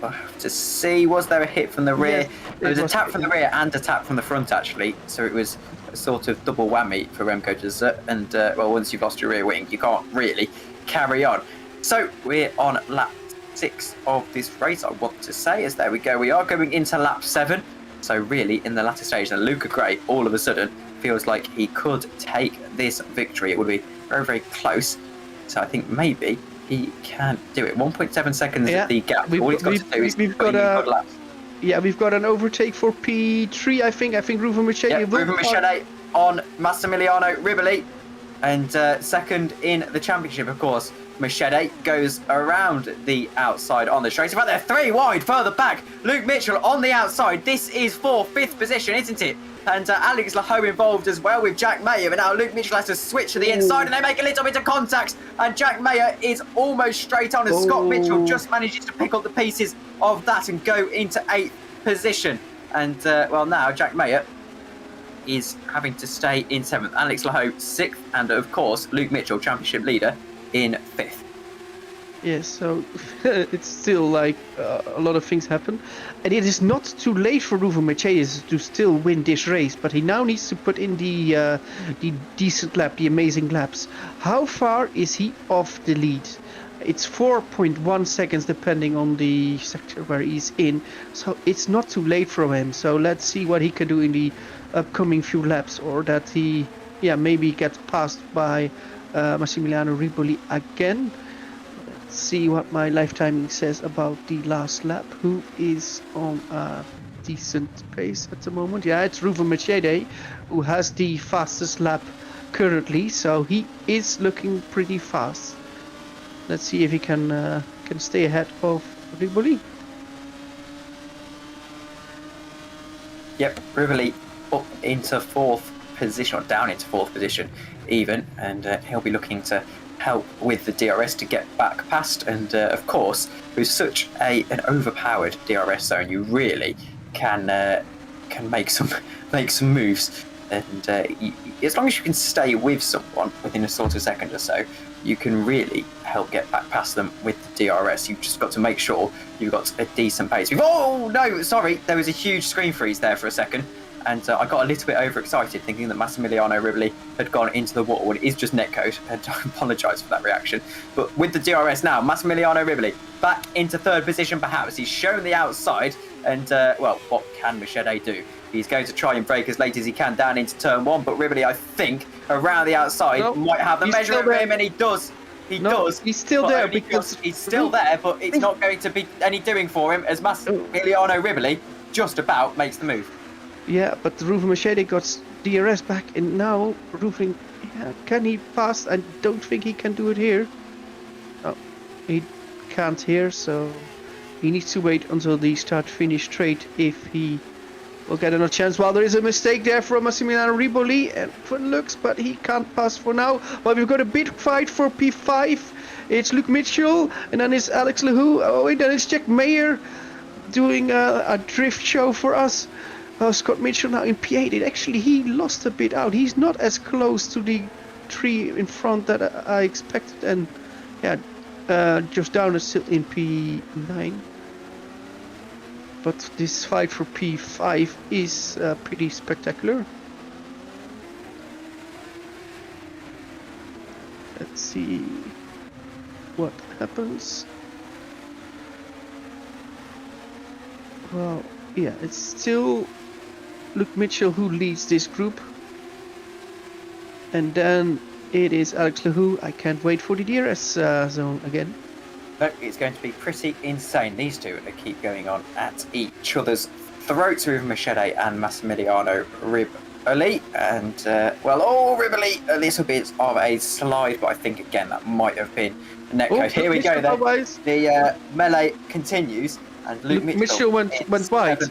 we'll have to see. Was there a hit from the rear? Yes, there was a tap from the rear and a tap from the front, actually. So it was a sort of double whammy for Remco to and well, once you've lost your rear wing, you can't really carry on. So we're on lap 6 of this race, I want to say, as there we go. We are going into lap 7. So really, in the latter stage, and Luca Gray, all of a sudden, feels like he could take this victory. It would be very, very close. So I think maybe he can do it. 1.7 seconds is the gap. All he's got to do is we've got an overtake for P3, I think. I think Ruven Machete. Yeah, Ruven Machete on Massimiliano Riboli. And second in the championship, of course. Machete goes around the outside on the straight. In fact, they're 3 wide further back. Luke Mitchell on the outside. This is for 5th position, isn't it? And Alex Laho involved as well with Jack Mayer. But now Luke Mitchell has to switch to the inside, and they make a little bit of contact. And Jack Mayer is almost straight on, as Scott Mitchell just manages to pick up the pieces of that and go into 8th position. And well, now Jack Mayer is having to stay in 7th. Alex Laho 6th, and of course Luke Mitchell, championship leader, in 5th. Yes, so it's still like a lot of things happen, and it is not too late for Ruven Mercedes to still win this race, but he now needs to put in the decent lap, the amazing laps. How far is he off the lead? It's 4.1 seconds depending on the sector where he's in, so it's not too late for him. So let's see what he can do in the upcoming few laps, or that he maybe gets passed by Massimiliano Riboli again. Let's see what my live timing says about the last lap. Who is on a decent pace at the moment? Yeah, it's Ruven Machete, who has the fastest lap currently, so he is looking pretty fast. Let's see if he can stay ahead of Riboli. Yep, Riboli up into 4th position, or down into 4th position even, and he'll be looking to help with the DRS to get back past. And of course, with such an overpowered DRS zone, you really can make some moves. And as long as you can stay with someone within a sort of second or so, you can really help get back past them with the DRS. You've just got to make sure you've got a decent pace. Oh no, sorry, there was a huge screen freeze there for a second. And I got a little bit overexcited, thinking that Massimiliano Riboli had gone into the wall when it is just netcode, and I apologise for that reaction. But with the DRS now, Massimiliano Riboli back into 3rd position perhaps. He's shown the outside, and well, what can Machete do? He's going to try and brake as late as he can down into turn 1, but Riboli, I think, around the outside might have the measure of him, and he does. He does. He's still there because he's still there, but it's not going to be any doing for him, as Massimiliano Riboli just about makes the move. Yeah, but Ruven Machete got DRS back, and now Ruven, can he pass? I don't think he can do it here. Oh, he can't here, so he needs to wait until the start-finish straight if he will get another chance. Well, there is a mistake there from Massimiliano Riboli, and for looks, but he can't pass for now. But we've got a big fight for P5. It's Luke Mitchell, and then it's Alex Laho. Oh, and then it's Jack Mayer doing a drift show for us. Scott Mitchell now in P8. Actually, he lost a bit out. He's not as close to the tree in front that I expected. And yeah, just down is still in P9. but this fight for P5 is pretty spectacular. Let's see what happens. Well, yeah, it's still Luke Mitchell who leads this group. And then it is Alex Lehoux. I can't wait for the DRS zone again. But it's going to be pretty insane. These two keep going on at each other's throats with Machete and Massimiliano Riboli. And, Riboli, a little bit of a slide, but I think, again, that might have been the netcode. Here we go, then. The melee continues, and Luke Mitchell went wide.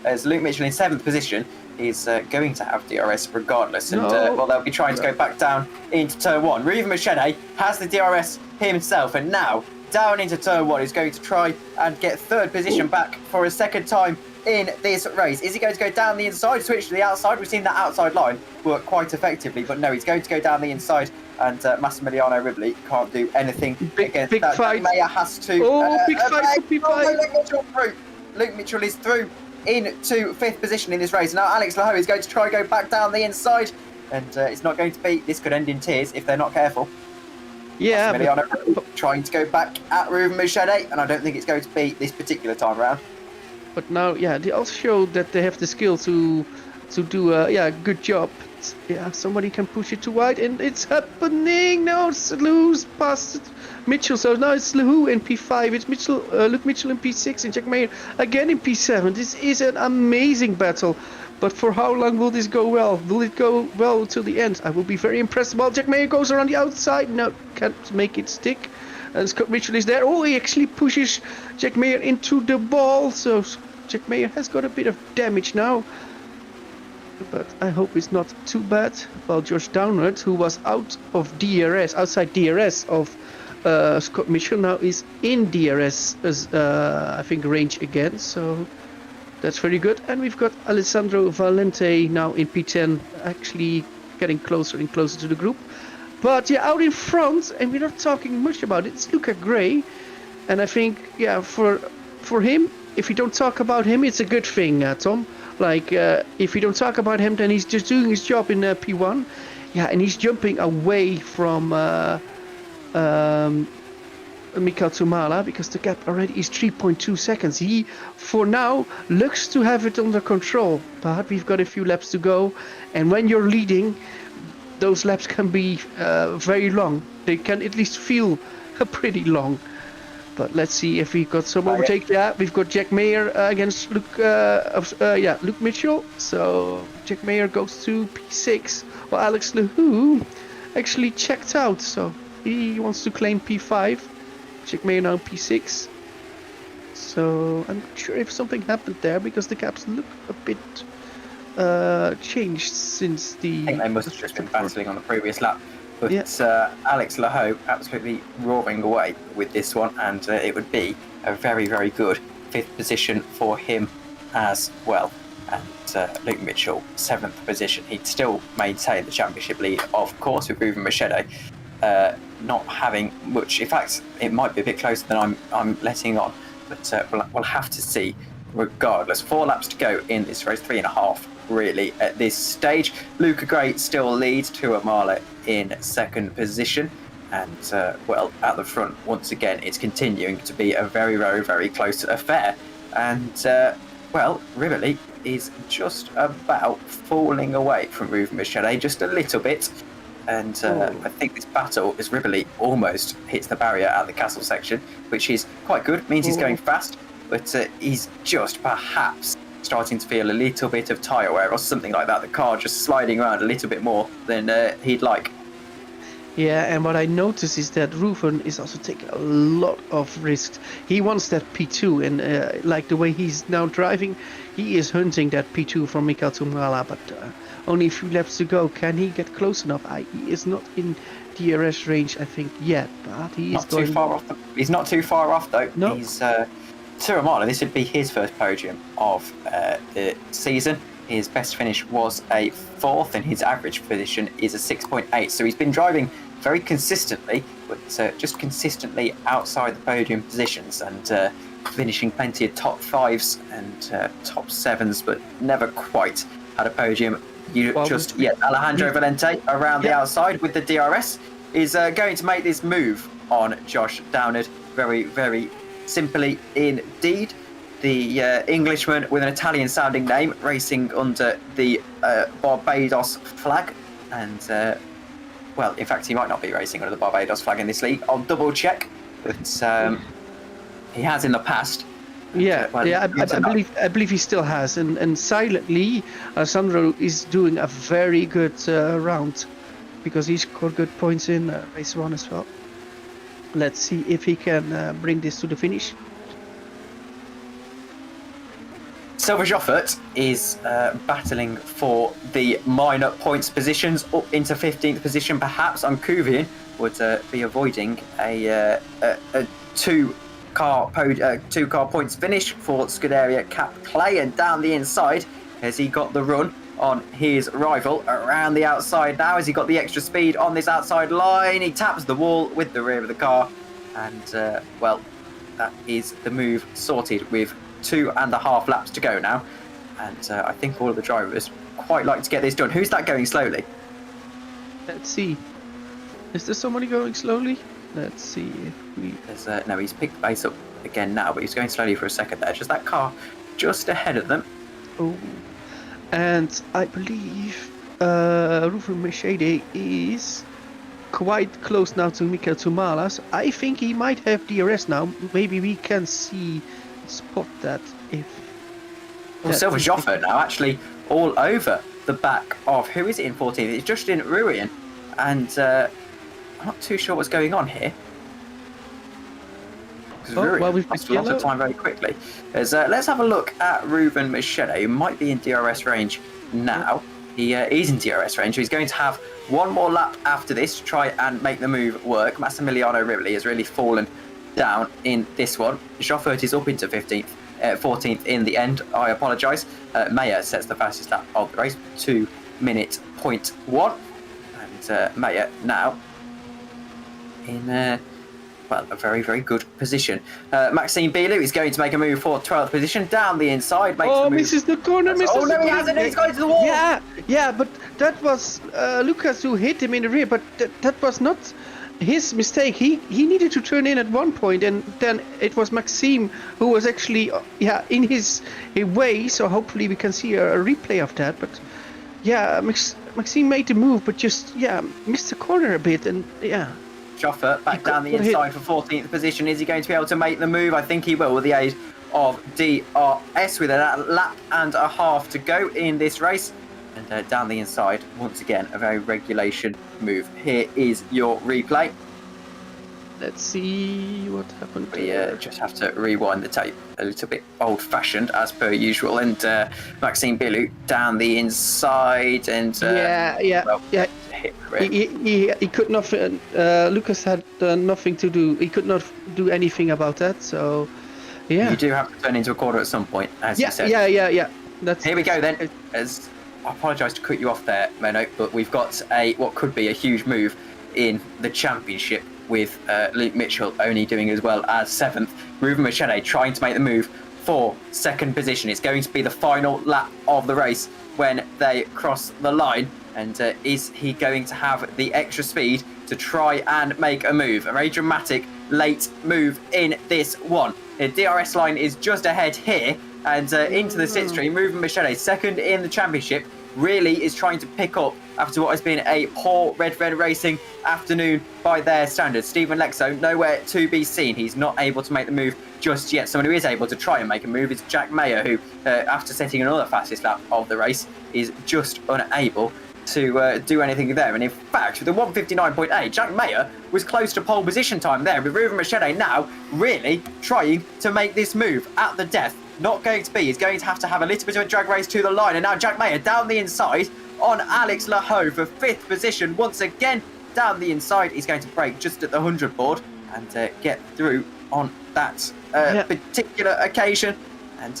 As Luke Mitchell in 7th position is going to have DRS regardless. And, they'll be trying to go back down into turn 1. Riva Machete has the DRS himself, and now down into turn 1 is going to try and get 3rd position back for a second time in this race. Is he going to go down the inside, switch to the outside? We've seen that outside line work quite effectively, but no, he's going to go down the inside, and Massimiliano Riboli can't do anything against big that. Fight. Maya has to... big fight for P5. Luke Mitchell is through into 5th position in this race. Now Alex Lehoux is going to try and go back down the inside, and it's not going to be... This could end in tears if they're not careful. Yeah, trying to go back at Ruben Machete, and I don't think it's going to be this particular time around. But now, yeah, they also showed that they have the skill to do a good job. Yeah, somebody can push it too wide, and it's happening. No, it's Lehoux past Mitchell. So now it's Lehoux in P5. It's Luke Mitchell in P6, and Jack Mayer again in P7. This is an amazing battle. But for how long will this go well? Will it go well till the end? I will be very impressed. While Jack Mayer goes around the outside. No, can't make it stick. And Scott Mitchell is there. Oh, he actually pushes Jack Mayer into the ball. So Jack Mayer has got a bit of damage now. But I hope it's not too bad. While Josh Downard, who was outside DRS of Scott Mitchell, now is in DRS, I think, range again. So that's very good. And we've got Alessandro Valente now in P10, actually getting closer and closer to the group. But yeah, out in front, and we're not talking much about it, it's Luca Gray. And I think, yeah, for him, if we don't talk about him, it's a good thing, Tom. Like, if we don't talk about him, then he's just doing his job in P1. Yeah, and he's jumping away from Mikael Tumala, because the gap already is 3.2 seconds. He, for now, looks to have it under control, but we've got a few laps to go, and when you're leading, those laps can be very long. They can at least feel pretty long. But let's see if we got some overtake. Yeah, we've got Jack Mayer against Luke Mitchell. So Jack Mayer goes to P6. Well, Alex Lehoux actually checked out, so he wants to claim P5. Jack Mayer now P6. So I'm not sure if something happened there, because the gaps look a bit changed since the... I think they must have just been battling on the previous lap. But Alex Lehoux absolutely roaring away with this one, and it would be a very, very good 5th position for him as well. And Luke Mitchell, 7th position. He'd still maintain the championship lead, of course, with Ruben Machete not having much. In fact, it might be a bit closer than I'm letting on, but we'll have to see regardless. 4 laps to go in this race, 3.5 really at this stage. Luca Gray still leads, Tua Marlet in 2nd position, and at the front once again it's continuing to be a very, very, very close affair. And Riboli is just about falling away from Ruben Machete just a little bit. And I think this battle, as Riboli almost hits the barrier at the castle section, which is quite good, means he's going fast, but he's just perhaps starting to feel a little bit of tyre wear or something like that. The car just sliding around a little bit more than he'd like. Yeah, and what I noticed is that Ruben is also taking a lot of risks. He wants that P2, and like the way he's now driving, he is hunting that P2 from Mikael Tumala, but only a few laps to go. Can he get close enough? He is not in DRS range, I think, yet, but he is going... Too far off. He's not too far off, though. No. He's... Turamala, this would be his first podium of the season. His best finish was a 4th, and his average position is a 6.8. So he's been driving very consistently, but just consistently outside the podium positions. And finishing plenty of top 5s and top 7s, but never quite had a podium. Alejandro Valente around the outside with the DRS is going to make this move on Josh Downard very, very simply indeed. The Englishman with an Italian-sounding name racing under the Barbados flag. And, in fact, he might not be racing under the Barbados flag in this league. I'll double-check. But he has in the past. I believe he still has. And silently, Alessandro is doing a very good round because he scored good points in race 1 as well. Let's see if he can bring this to the finish. Silver Joffert is battling for the minor points positions up into 15th position. Perhaps Kuvian would be avoiding a two-car points finish for Scuderia Cap Clay, and down the inside has he got the run on his rival around the outside now. Has he got the extra speed on this outside line? He taps the wall with the rear of the car, and that is the move sorted with 2.5 laps to go now, and I think all of the drivers quite like to get this done. Who's that going slowly? Let's see. Is there somebody going slowly? Let's see if we... No, he's picked the pace up again now, but he's going slowly for a second there. Just that car just ahead of them. Oh, and I believe Rufen Mercedes is quite close now to Mikel Tumalas. I think he might have DRS now. Maybe we can spot that if... Well, Silver Joffert now actually all over the back of... Who is it in 14th? It's Justin Ruian, and I'm not too sure what's going on here. We've lost a lot of time very quickly. Let's have a look at Ruben Machete, who might be in DRS range now. He's in DRS range, so he's going to have one more lap after this to try and make the move work. Massimiliano Rivoli has really fallen down in this one. Joffert is up into 14th in the end. I apologise. Mayer sets the fastest lap of the race, 2 minute 0.1. And Mayer now in a very, very good position. Maxime Bilou is going to make a move for 12th position down the inside. Misses the corner. Oh no, he hasn't. He's going to the wall. Yeah, but that was Lucas who hit him in the rear. But that was not his mistake. He needed to turn in at one point, and then it was Maxime who was actually in his way. So hopefully we can see a replay of that. But Maxime made the move, but just missed the corner a bit, and Joffert back down the inside for 14th position. Is he going to be able to make the move? I think he will, with the aid of DRS, with a lap and a half to go in this race. And down the inside, once again, a very regulation move. Here is your replay. Let's see what happened. We just have to rewind the tape a little bit old-fashioned, as per usual. And Maxime Bilou down the inside, and he could not. Lucas had nothing to do. He could not do anything about that. So, you do have to turn into a corner at some point, as you said. Yeah. Here we go then. As I apologise to cut you off there, Menno, but we've got what could be a huge move in the championship, with Luke Mitchell only doing as well as 7th. Ruben Machete trying to make the move for 2nd position. It's going to be the final lap of the race when they cross the line. And is he going to have the extra speed to try and make a move? A very dramatic late move in this one. The DRS line is just ahead here, and into the slipstream. Ruben Machete, 2nd in the championship, really is trying to pick up after what has been a poor Red Racing afternoon by their standards. Stephen Lexo, nowhere to be seen. He's not able to make the move just yet. Someone who is able to try and make a move is Jack Mayer, who, after setting another fastest lap of the race, is just unable to do anything there. And in fact, with the 1:59.8, Jack Mayer was close to pole position time there, with Ruben Machete now really trying to make this move at the death. Not going to be. He's going to have a little bit of a drag race to the line. And now Jack Mayer down the inside on Alex Laho for 5th position. Once again, down the inside. He's going to brake just at the 100 board and get through on that particular occasion. And,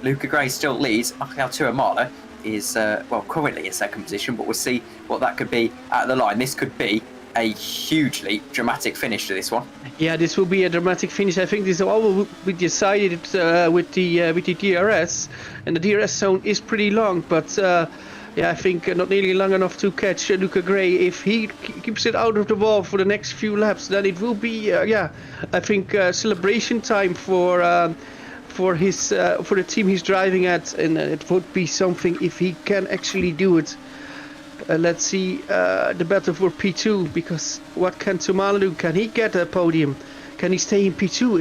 Luca Gray still leads. Michael Tuamala is, currently in 2nd position, but we'll see what that could be at the line. This could be a hugely dramatic finish to this one. Yeah, this will be a dramatic finish. I think this all will be decided with the DRS, and the DRS zone is pretty long, but yeah, I think not nearly long enough to catch Luca Gray. If he keeps it out of the wall for the next few laps, then it will be yeah, I think celebration time for the team he's driving at, and it would be something if he can actually do it. Let's see the battle for P2, because what can Tumala do? Can he get a podium? Can he stay in P2?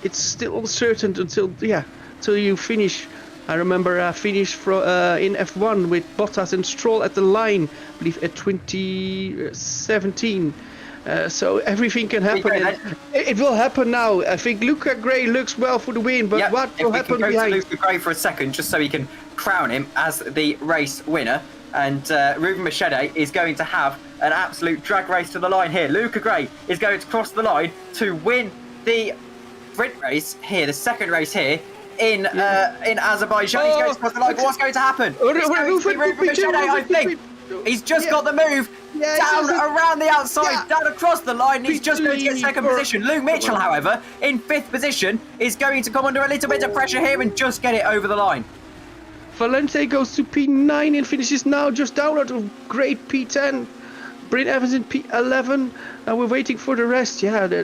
It's still uncertain until you finish. I remember finish in F1 with Bottas and Stroll at the line, I believe at 2017. So everything can happen. It will happen now. I think Luca Gray looks well for the win, but what will happen behind? If we can go to Luca Gray for a second, just so we can crown him as the race winner. And Ruben Machete is going to have an absolute drag race to the line here. Luca Gray is going to cross the line to win the sprint race here, the second race here in Azerbaijan. He's going to cross the line. But what's going to happen? It's going to be Ruben Machete, I think. He's just got the move down around the outside, down across the line. He's just going to get second position. Luke Mitchell, however, in fifth position, is going to come under a little bit of pressure here and just get it over the line. Valente goes to P9 and finishes now just down out of great P10. Bryn Evans in P11. And we're waiting for the rest. Yeah,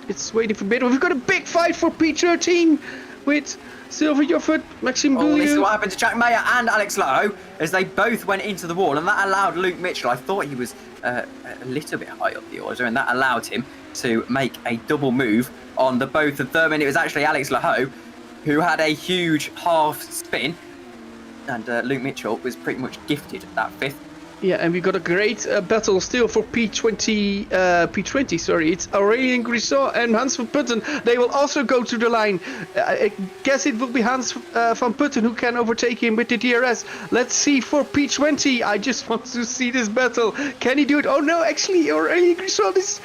it's waiting for a bit. We've got a big fight for P13 with Sylvain Joffert, Maxime Bouliou. This is what happened to Jack Mayer and Alex Lowe as they both went into the wall, and that allowed Luke Mitchell, I thought he was a little bit high up the order, and that allowed him to make a double move on the both of them, and it was actually Alex Lowe who had a huge half spin, and Luke Mitchell was pretty much gifted that fifth. Yeah, and we got a great battle still for P20. Sorry, it's Aurélien Grisson and Hans van Putten. They will also go to the line. I guess it will be Hans van Putten who can overtake him with the DRS. Let's see for P20. I just want to see this battle. Can he do it? Oh no, actually, Aurélien Grisson is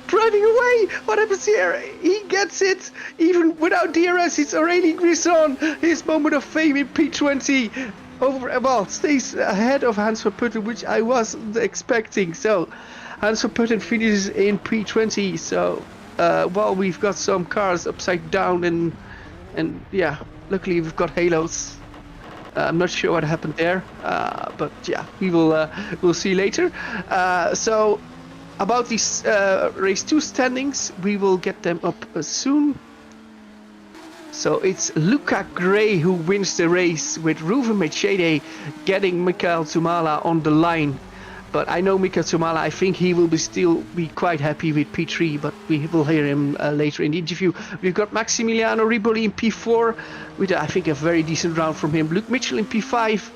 driving away. What happens here? He gets it even without DRS. It's Aurélien Grisson. His moment of fame in P20. Stays ahead of Hans van Putten, which I wasn't expecting. So Hans van Putten finishes in P20. So we've got some cars upside down, and yeah, luckily we've got halos. I'm not sure what happened there, but yeah, we'll see later. So about these race 2 standings, we will get them up soon. So it's Luca Gray who wins the race, with Ruven Machete getting Mikael Tumala on the line. But I know Mikael Tumala, I think he will still be quite happy with P3, but we will hear him later in the interview. We've got Maximiliano Riboli in P4, with I think a very decent round from him. Luke Mitchell in P5,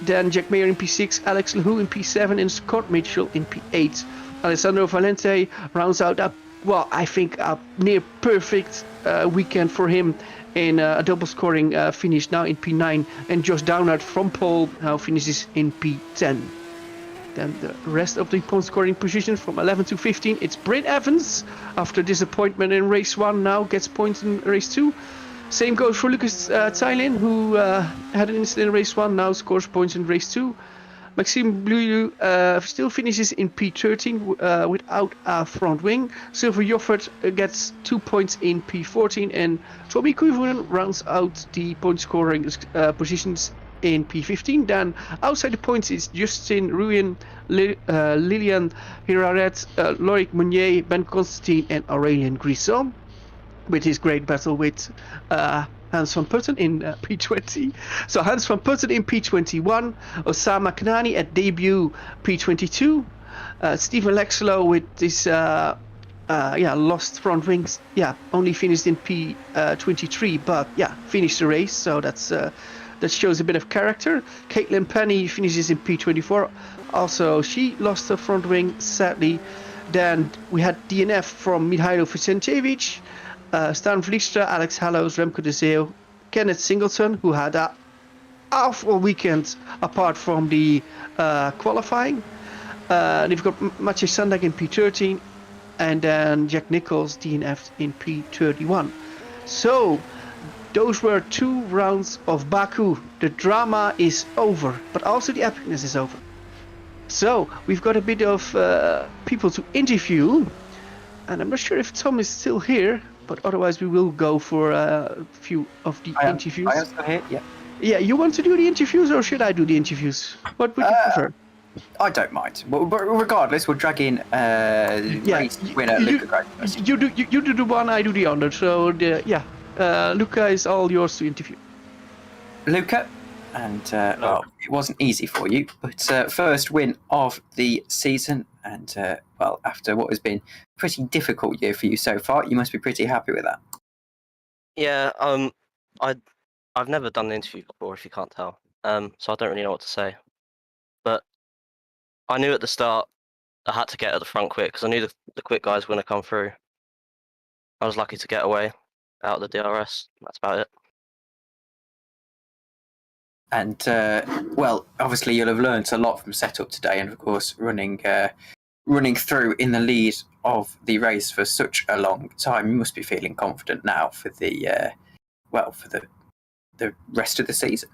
then Jack Mayer in P6, Alex Lehoux in P7, and Scott Mitchell in P8. Alessandro Valente rounds out I think a near perfect weekend for him in a double scoring finish now in P9, and Josh Downard from pole now finishes in P10. Then the rest of the point scoring positions from 11 to 15, it's Bryn Evans after disappointment in race 1, now gets points in race 2. Same goes for Lucas Thailin, who had an incident in race 1, now scores points in race 2. Maxime Bouliou still finishes in P13 without a front wing. Sylvain Joffert gets 2 points in P14, and Tommy Kuivunen rounds out the point scoring positions in P15. Then outside the points is Justin Ruyen, Lilian Hiraret, Loic Meunier, Ben Constantine, and Aurélien Grisson, with his great battle with Hans van Putten in P20. So Hans van Putten in P21, Osama Kanani at debut P22, Stephen Lexlow with this lost front wings, only finished in P23, but finished the race, so that shows a bit of character. Caitlin Penny finishes in P24, also she lost her front wing sadly. Then we had DNF from Mihailo Vicentjevic, Stan Vliestra, Alex Hallows, Remco de Zeeuw, Kenneth Singleton, who had an awful weekend apart from the qualifying. They've got Maciej Sandak in P13, and then Jack Nichols DNF'd in P31. So those were 2 rounds of Baku. The drama is over, but also the epicness is over. So we've got a bit of people to interview, and I'm not sure if Tom is still here, but otherwise we will go for a few of the interviews. I am still here. Yeah. Yeah, you want to do the interviews, or should I do the interviews? What would you prefer? I don't mind. But regardless, we'll drag in race winner Luca Grove first. You do the one, I do the other. So Luca is all yours to interview. Luca, and well, it wasn't easy for you, but first win of the season, and well, after what has been a pretty difficult year for you so far, you must be pretty happy with that. Yeah, I've never done an interview before, if you can't tell, so I don't really know what to say. But I knew at the start I had to get at the front quick because I knew the quick guys were going to come through. I was lucky to get away out of the DRS. That's about it. And well, obviously you'll have learned a lot from setup today, and of course running through in the lead of the race for such a long time. You must be feeling confident now for the the rest of the season.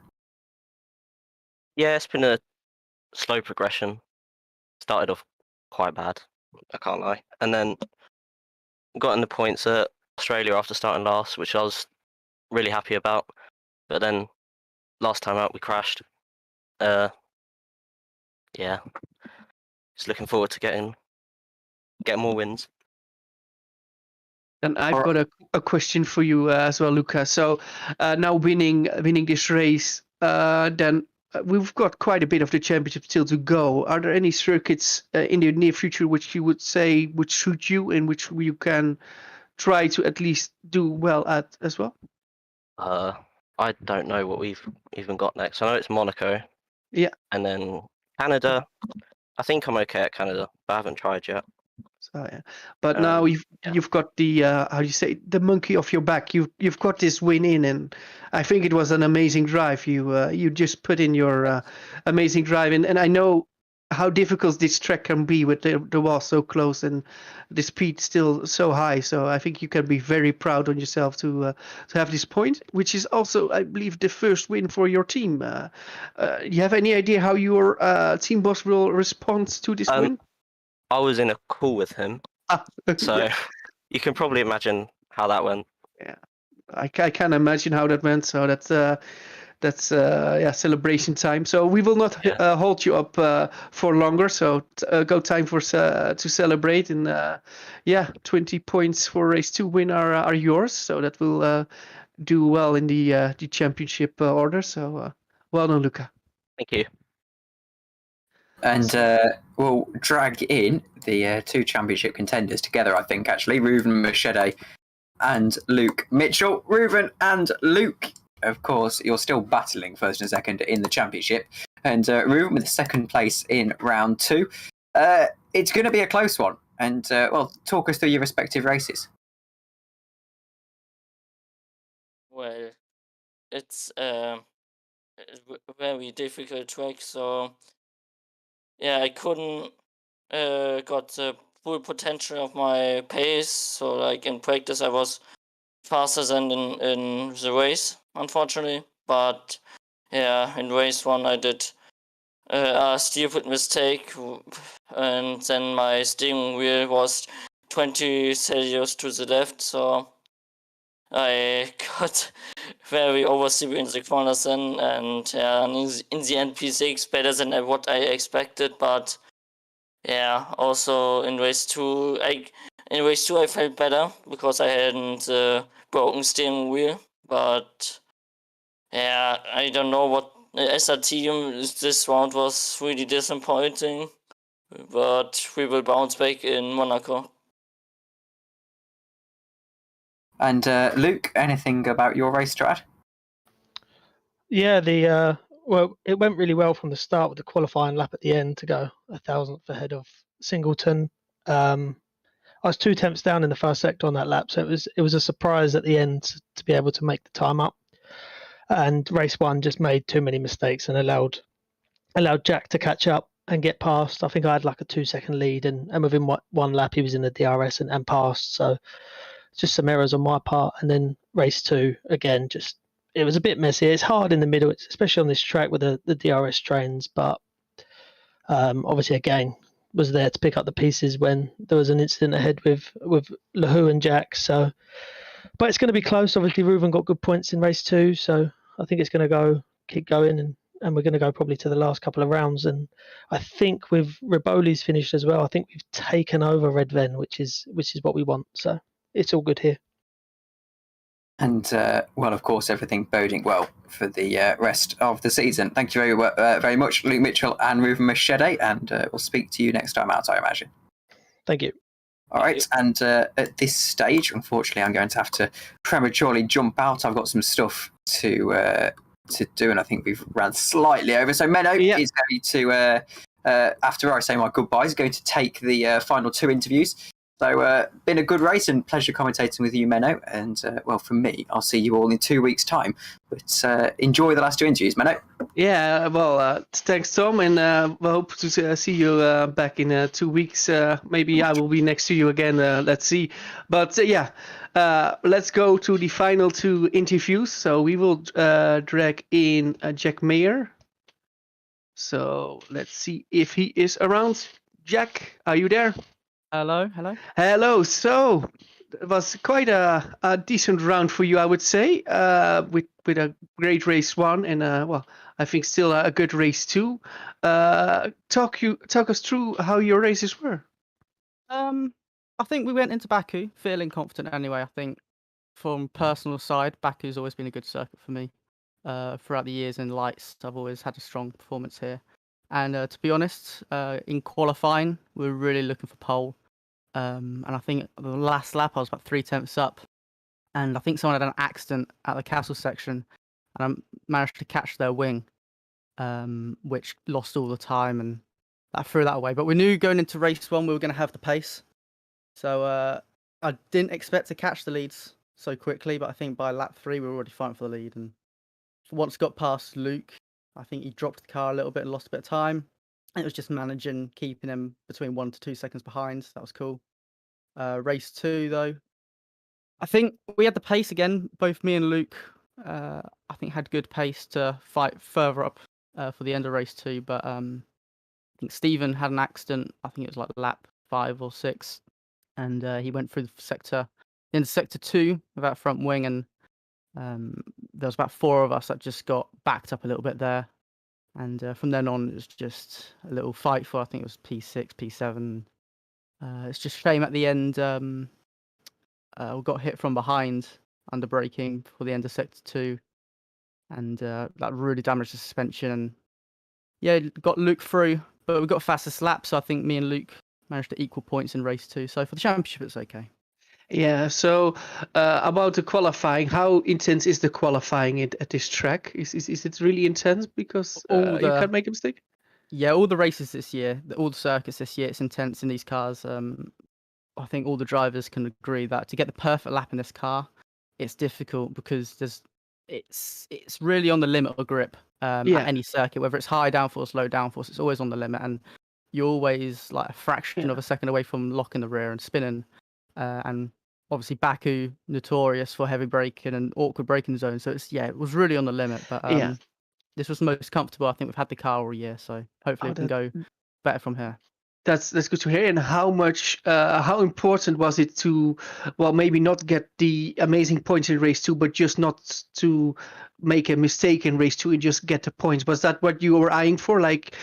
Yeah, it's been a slow progression. Started off quite bad, I can't lie, and then got in the points at Australia after starting last, which I was really happy about. But then last time out we crashed. Yeah, just looking forward to getting more wins. And I've got a question for you as well, Luca. So now winning this race, then we've got quite a bit of the championship still to go. Are there any circuits in the near future which you would say would suit you and which you can try to at least do well at as well? I don't know what we've even got next. I know it's Monaco. Yeah. And then Canada. I think I'm okay at Canada, but I haven't tried yet. So, yeah. But now you've got the how do you say, the monkey off your back. You've got this win in, and I think it was an amazing drive. You just put in your amazing drive in, and I know how difficult this track can be with the wall so close and the speed still so high. So I think you can be very proud on yourself to have this point, which is also, I believe, the first win for your team. You have any idea how your team boss will respond to this win? I was in a call with him, so yeah. You can probably imagine how that went. Yeah, I can imagine how that went. So that's celebration time. So we will not hold you up for longer. So go time for to celebrate. And 20 points for race 2 win are yours. So that will do well in the championship order. So well done, Luca. Thank you. And we'll drag in the 2 championship contenders together, I think, actually. Reuven Machete and Luke Mitchell. Reuven and Luke, of course, you're still battling first and second in the championship. And Reuven with second place in round 2. It's going to be a close one. And, well, talk us through your respective races. Well, it's a very difficult track, so yeah, I couldn't got the full potential of my pace. So like in practice, I was faster than in the race, unfortunately. But yeah, in race 1, I did a stupid mistake, and then my steering wheel was 20 Celsius to the left, so I got very oversteered in the corners then, and in the end P6 better than what I expected. But yeah, also in race 2 I felt better because I hadn't broken steering wheel. But yeah, I don't know what as a team this round was really disappointing, but we will bounce back in Monaco. And Luke, anything about your race strat? Yeah, well, it went really well from the start with the qualifying lap at the end to go 1,000th ahead of Singleton. I was 2 tenths down in the first sector on that lap, so it was a surprise at the end to be able to make the time up. And race 1 just made too many mistakes and allowed Jack to catch up and get past. I think I had like a 2-second lead, and within 1 lap he was in the DRS and passed. So just some errors on my part. And then race 2 again, just it was a bit messy. It's hard in the middle, especially on this track with the DRS trains. But Obviously, again, was there to pick up the pieces when there was an incident ahead with Lahu and Jack. So, but it's going to be close. Obviously, Reuven got good points in race 2, so I think it's going to keep going, and we're going to go probably to the last couple of rounds. And I think with Riboli's finished as well, I think we've taken over Red Ven, which is what we want. So it's all good here. And, well, of course, everything boding well for the rest of the season. Thank you very much, Luke Mitchell and Reuven Machete, and we'll speak to you next time out, I imagine. Thank you. All right, and at this stage, unfortunately, I'm going to have to prematurely jump out. I've got some stuff to do, and I think we've ran slightly over. So Menno is going to, after I say my goodbyes, going to take the final 2 interviews. So, been a good race and pleasure commentating with you, Menno. And, well, from me, I'll see you all in 2 weeks' time. But enjoy the last 2 interviews, Menno. Yeah, well, thanks, Tom, and we hope to see you back in 2 weeks. Maybe I will be next to you again. Let's see. But let's go to the final 2 interviews. So we will drag in Jack Mayer. So let's see if he is around. Jack, are you there? Hello. Hello. So it was quite a decent round for you, I would say, with a great race 1 and well, I think still a good race 2. Talk us through how your races were. I think we went into Baku feeling confident anyway. I think from personal side, Baku's always been a good circuit for me. Throughout the years in lights, I've always had a strong performance here. And to be honest, in qualifying, we were really looking for pole. And I think the last lap I was about 3/10 up, and I think someone had an accident at the castle section, and I managed to catch their wing, which lost all the time, and that threw that away. But we knew going into race 1 we were going to have the pace, so I didn't expect to catch the leads so quickly. But I think by lap 3 we were already fighting for the lead, and once got past Luke, I think he dropped the car a little bit and lost a bit of time. It was just managing, keeping him between 1 to 2 seconds behind. That was cool. Race 2, though, I think we had the pace again. Both me and Luke, I think, had good pace to fight further up for the end of race 2. But I think Stephen had an accident. I think it was like lap 5 or 6, and he went through the end of sector 2 without front wing, and there was about 4 of us that just got backed up a little bit there. And from then on, it was just a little fight for, I think it was P6, P7. It's just a shame at the end we got hit from behind under braking for the end of sector 2. And that really damaged the suspension. And yeah, got Luke through, but we got fastest lap. So I think me and Luke managed to equal points in race 2. So for the championship, it's okay. Yeah, so about the qualifying, how intense is the qualifying at this track? Is it really intense because you can't make a mistake? Yeah, all the races this year, all the circuits this year, it's intense in these cars. I think all the drivers can agree that to get the perfect lap in this car, it's difficult because it's really on the limit of grip at any circuit, whether it's high downforce, low downforce, it's always on the limit, and you're always like a fraction of a second away from locking the rear and spinning. And obviously Baku notorious for heavy braking and awkward braking zones, so it was really on the limit. But this was the most comfortable I think we've had the car all year, so hopefully it can go better from here. That's good to hear. And how important was it to, well, maybe not get the amazing points in race 2, but just not to make a mistake in race 2 and just get the points? Was that what you were eyeing for? Like,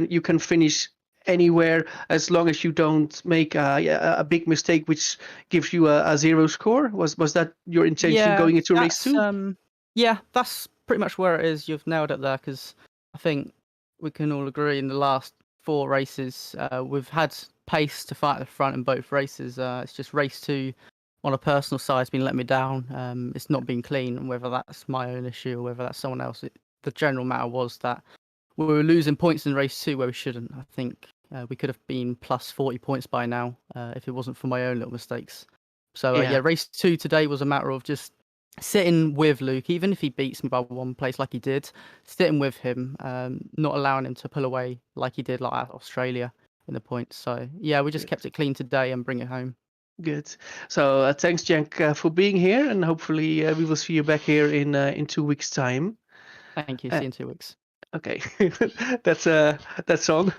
you can finish anywhere as long as you don't make a big mistake which gives you a 0 score? Was that your intention going into race 2? Yeah, that's pretty much where it is. You've nailed it there, because I think we can all agree in the last 4 races we've had pace to fight at the front in both races. It's just race 2 on a personal side has been letting me down. It's not been clean, whether that's my own issue or whether that's someone else. The general matter was that we were losing points in race 2 where we shouldn't. I think we could have been plus 40 points by now if it wasn't for my own little mistakes. So race 2 today was a matter of just sitting with Luke, even if he beats me by 1 place like he did, sitting with him, not allowing him to pull away like he did like at Australia in the points. So yeah, we just kept it clean today and bring it home. Good. So thanks, Jack, for being here, and hopefully we will see you back here in 2 weeks' time. Thank you. See you in 2 weeks. Okay, that's on.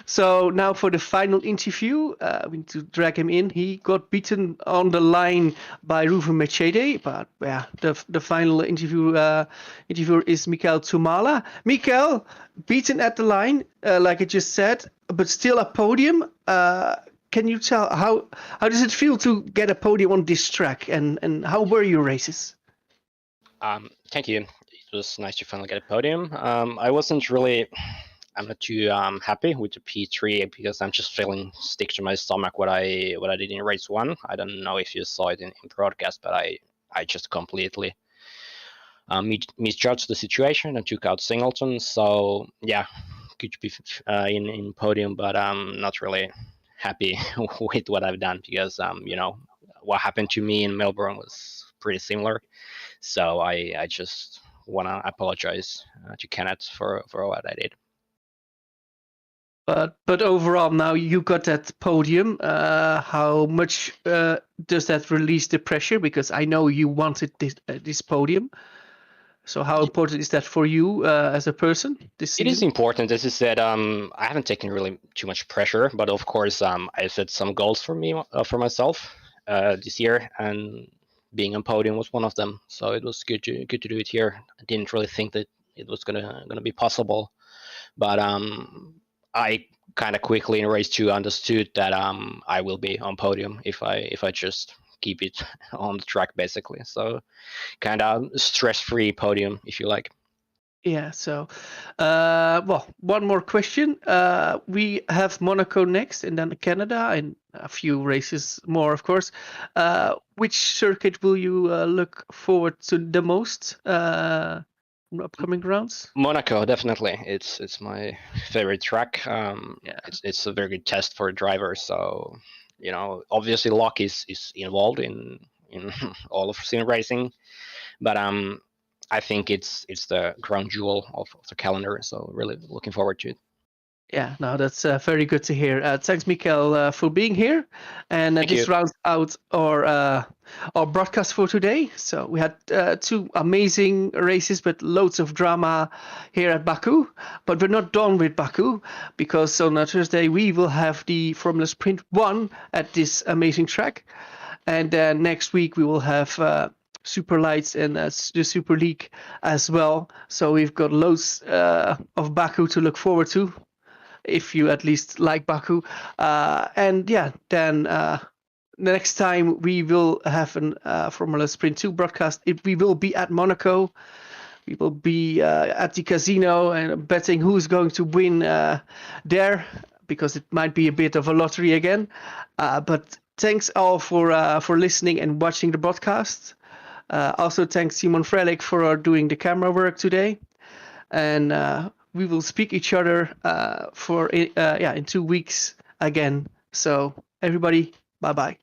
So now for the final interview, we need to drag him in. He got beaten on the line by Ruven Machede, but yeah, the final interviewer is Mikel Tumala. Mikel, beaten at the line, like I just said, but still a podium. Can you tell how does it feel to get a podium on this track, and how were your races? Thank you. It was nice to finally get a podium. I'm not too happy with the P3 because I'm just feeling stick to my stomach what I did in race 1. I don't know if you saw it in broadcast, but I just completely misjudged the situation and took out Singleton. So yeah, good to be in podium, but I'm not really happy with what I've done because what happened to me in Melbourne was pretty similar. So I just want to apologize to Kenneth for what I did. But overall, now you got that podium. How much does that release the pressure? Because I know you wanted this podium. So how important is that for you as a person this season? It is important. As I said, I haven't taken really too much pressure, but of course, I set some goals for me for myself this year, and being on podium was one of them. So it was good to do it here. I didn't really think that it was gonna be possible, but I kind of quickly in race 2 understood that I will be on podium if I just keep it on the track basically. So kind of stress-free podium, if you like. Yeah, so, well, one more question. We have Monaco next and then Canada and a few races more, of course. Which circuit will you look forward to the most in upcoming rounds? Monaco, definitely. It's my favorite track. Yeah. It's a very good test for a driver. So, obviously luck is involved in all of sim racing, but I think it's the crown jewel of the calendar. So really looking forward to it. Yeah, no, that's very good to hear. Thanks, Mikel, for being here. And Thank this you. rounds out our broadcast for today. So we had 2 amazing races, but loads of drama here at Baku. But we're not done with Baku, because on Thursday we will have the Formula Sprint 1 at this amazing track. And next week we will have Super Lights and the Super League as well. So we've got loads of Baku to look forward to, if you at least like Baku. And yeah, then next time we will have a Formula Sprint 2 broadcast. We will be at Monaco. We will be at the casino and betting who's going to win there, because it might be a bit of a lottery again. But thanks all for listening and watching the broadcast. Also, thanks Szymon Frelik for doing the camera work today. And we will speak each other in 2 weeks again. So everybody, bye bye.